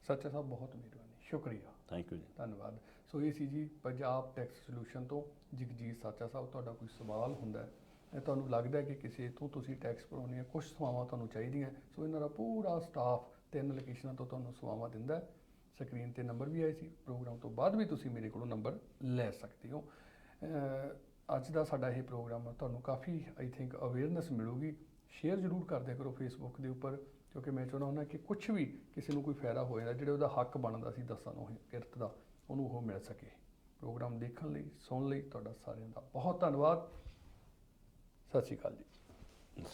ਸੱਚਾ ਸਾਹਿਬ ਬਹੁਤ ਮਿਹਰਬਾਨੀ, ਸ਼ੁਕਰੀਆ। ਥੈਂਕ ਯੂ ਜੀ, ਧੰਨਵਾਦ। ਸੋ ਇਹ ਸੀ ਜੀ ਪੰਜਾਬ ਟੈਕਸ ਸੋਲੂਸ਼ਨ ਤੋਂ ਜਗਜੀਤ ਸਾਚਾ ਸਾਹਿਬ। ਤੁਹਾਡਾ ਕੋਈ ਸਵਾਲ ਹੁੰਦਾ ਹੈ, ਤੁਹਾਨੂੰ ਲੱਗਦਾ ਹੈ ਕਿ ਕਿਸੇ ਤੋਂ ਤੁਸੀਂ ਟੈਕਸ ਭਰਾਉਣੇ ਆ, ਕੁਝ ਸੇਵਾਵਾਂ ਤੁਹਾਨੂੰ ਚਾਹੀਦੀਆਂ, ਸੋ ਇਹਨਾਂ ਦਾ ਪੂਰਾ ਸਟਾਫ 3 ਲੋਕੇਸ਼ਨਾਂ ਤੋਂ ਤੁਹਾਨੂੰ ਸੇਵਾਵਾਂ ਦਿੰਦਾ ਹੈ। ਸਕਰੀਨ ਤੇ ਨੰਬਰ ਵੀ ਆਏ ਸੀ, ਪ੍ਰੋਗਰਾਮ ਤੋਂ ਬਾਅਦ ਵੀ ਤੁਸੀਂ ਮੇਰੇ ਕੋਲੋਂ ਨੰਬਰ ਲੈ ਸਕਦੇ ਹੋ। ਅੱਜ ਦਾ ਸਾਡਾ ਇਹ ਪ੍ਰੋਗਰਾਮ ਤੁਹਾਨੂੰ ਕਾਫੀ ਆਈ ਥਿੰਕ ਅਵੇਅਰਨੈਸ ਮਿਲੂਗੀ। ਸ਼ੇਅਰ ਜ਼ਰੂਰ ਕਰ ਦਿਆ ਕਰੋ ਫੇਸਬੁੱਕ ਦੇ ਉੱਪਰ, ਕਿਉਂਕਿ ਮੈਂ ਚਾਹੁੰਦਾ ਹੁੰਦਾ ਕਿ ਕੁਝ ਵੀ ਕਿਸੇ ਨੂੰ ਕੋਈ ਫਾਇਦਾ ਹੋ ਜਾਂਦਾ, ਜਿਹੜੇ ਉਹਦਾ ਹੱਕ ਬਣਦਾ ਸੀ ਦਸਾਂ ਨੂੰ ਕਿਰਤ ਦਾ, ਉਹਨੂੰ ਉਹ ਮਿਲ ਸਕੇ। ਪ੍ਰੋਗਰਾਮ ਦੇਖਣ ਲਈ, ਸੁਣਨ ਲਈ ਤੁਹਾਡਾ ਸਾਰਿਆਂ ਦਾ ਬਹੁਤ ਧੰਨਵਾਦ। ਸਤਿ ਸ਼੍ਰੀ ਅਕਾਲ ਜੀ।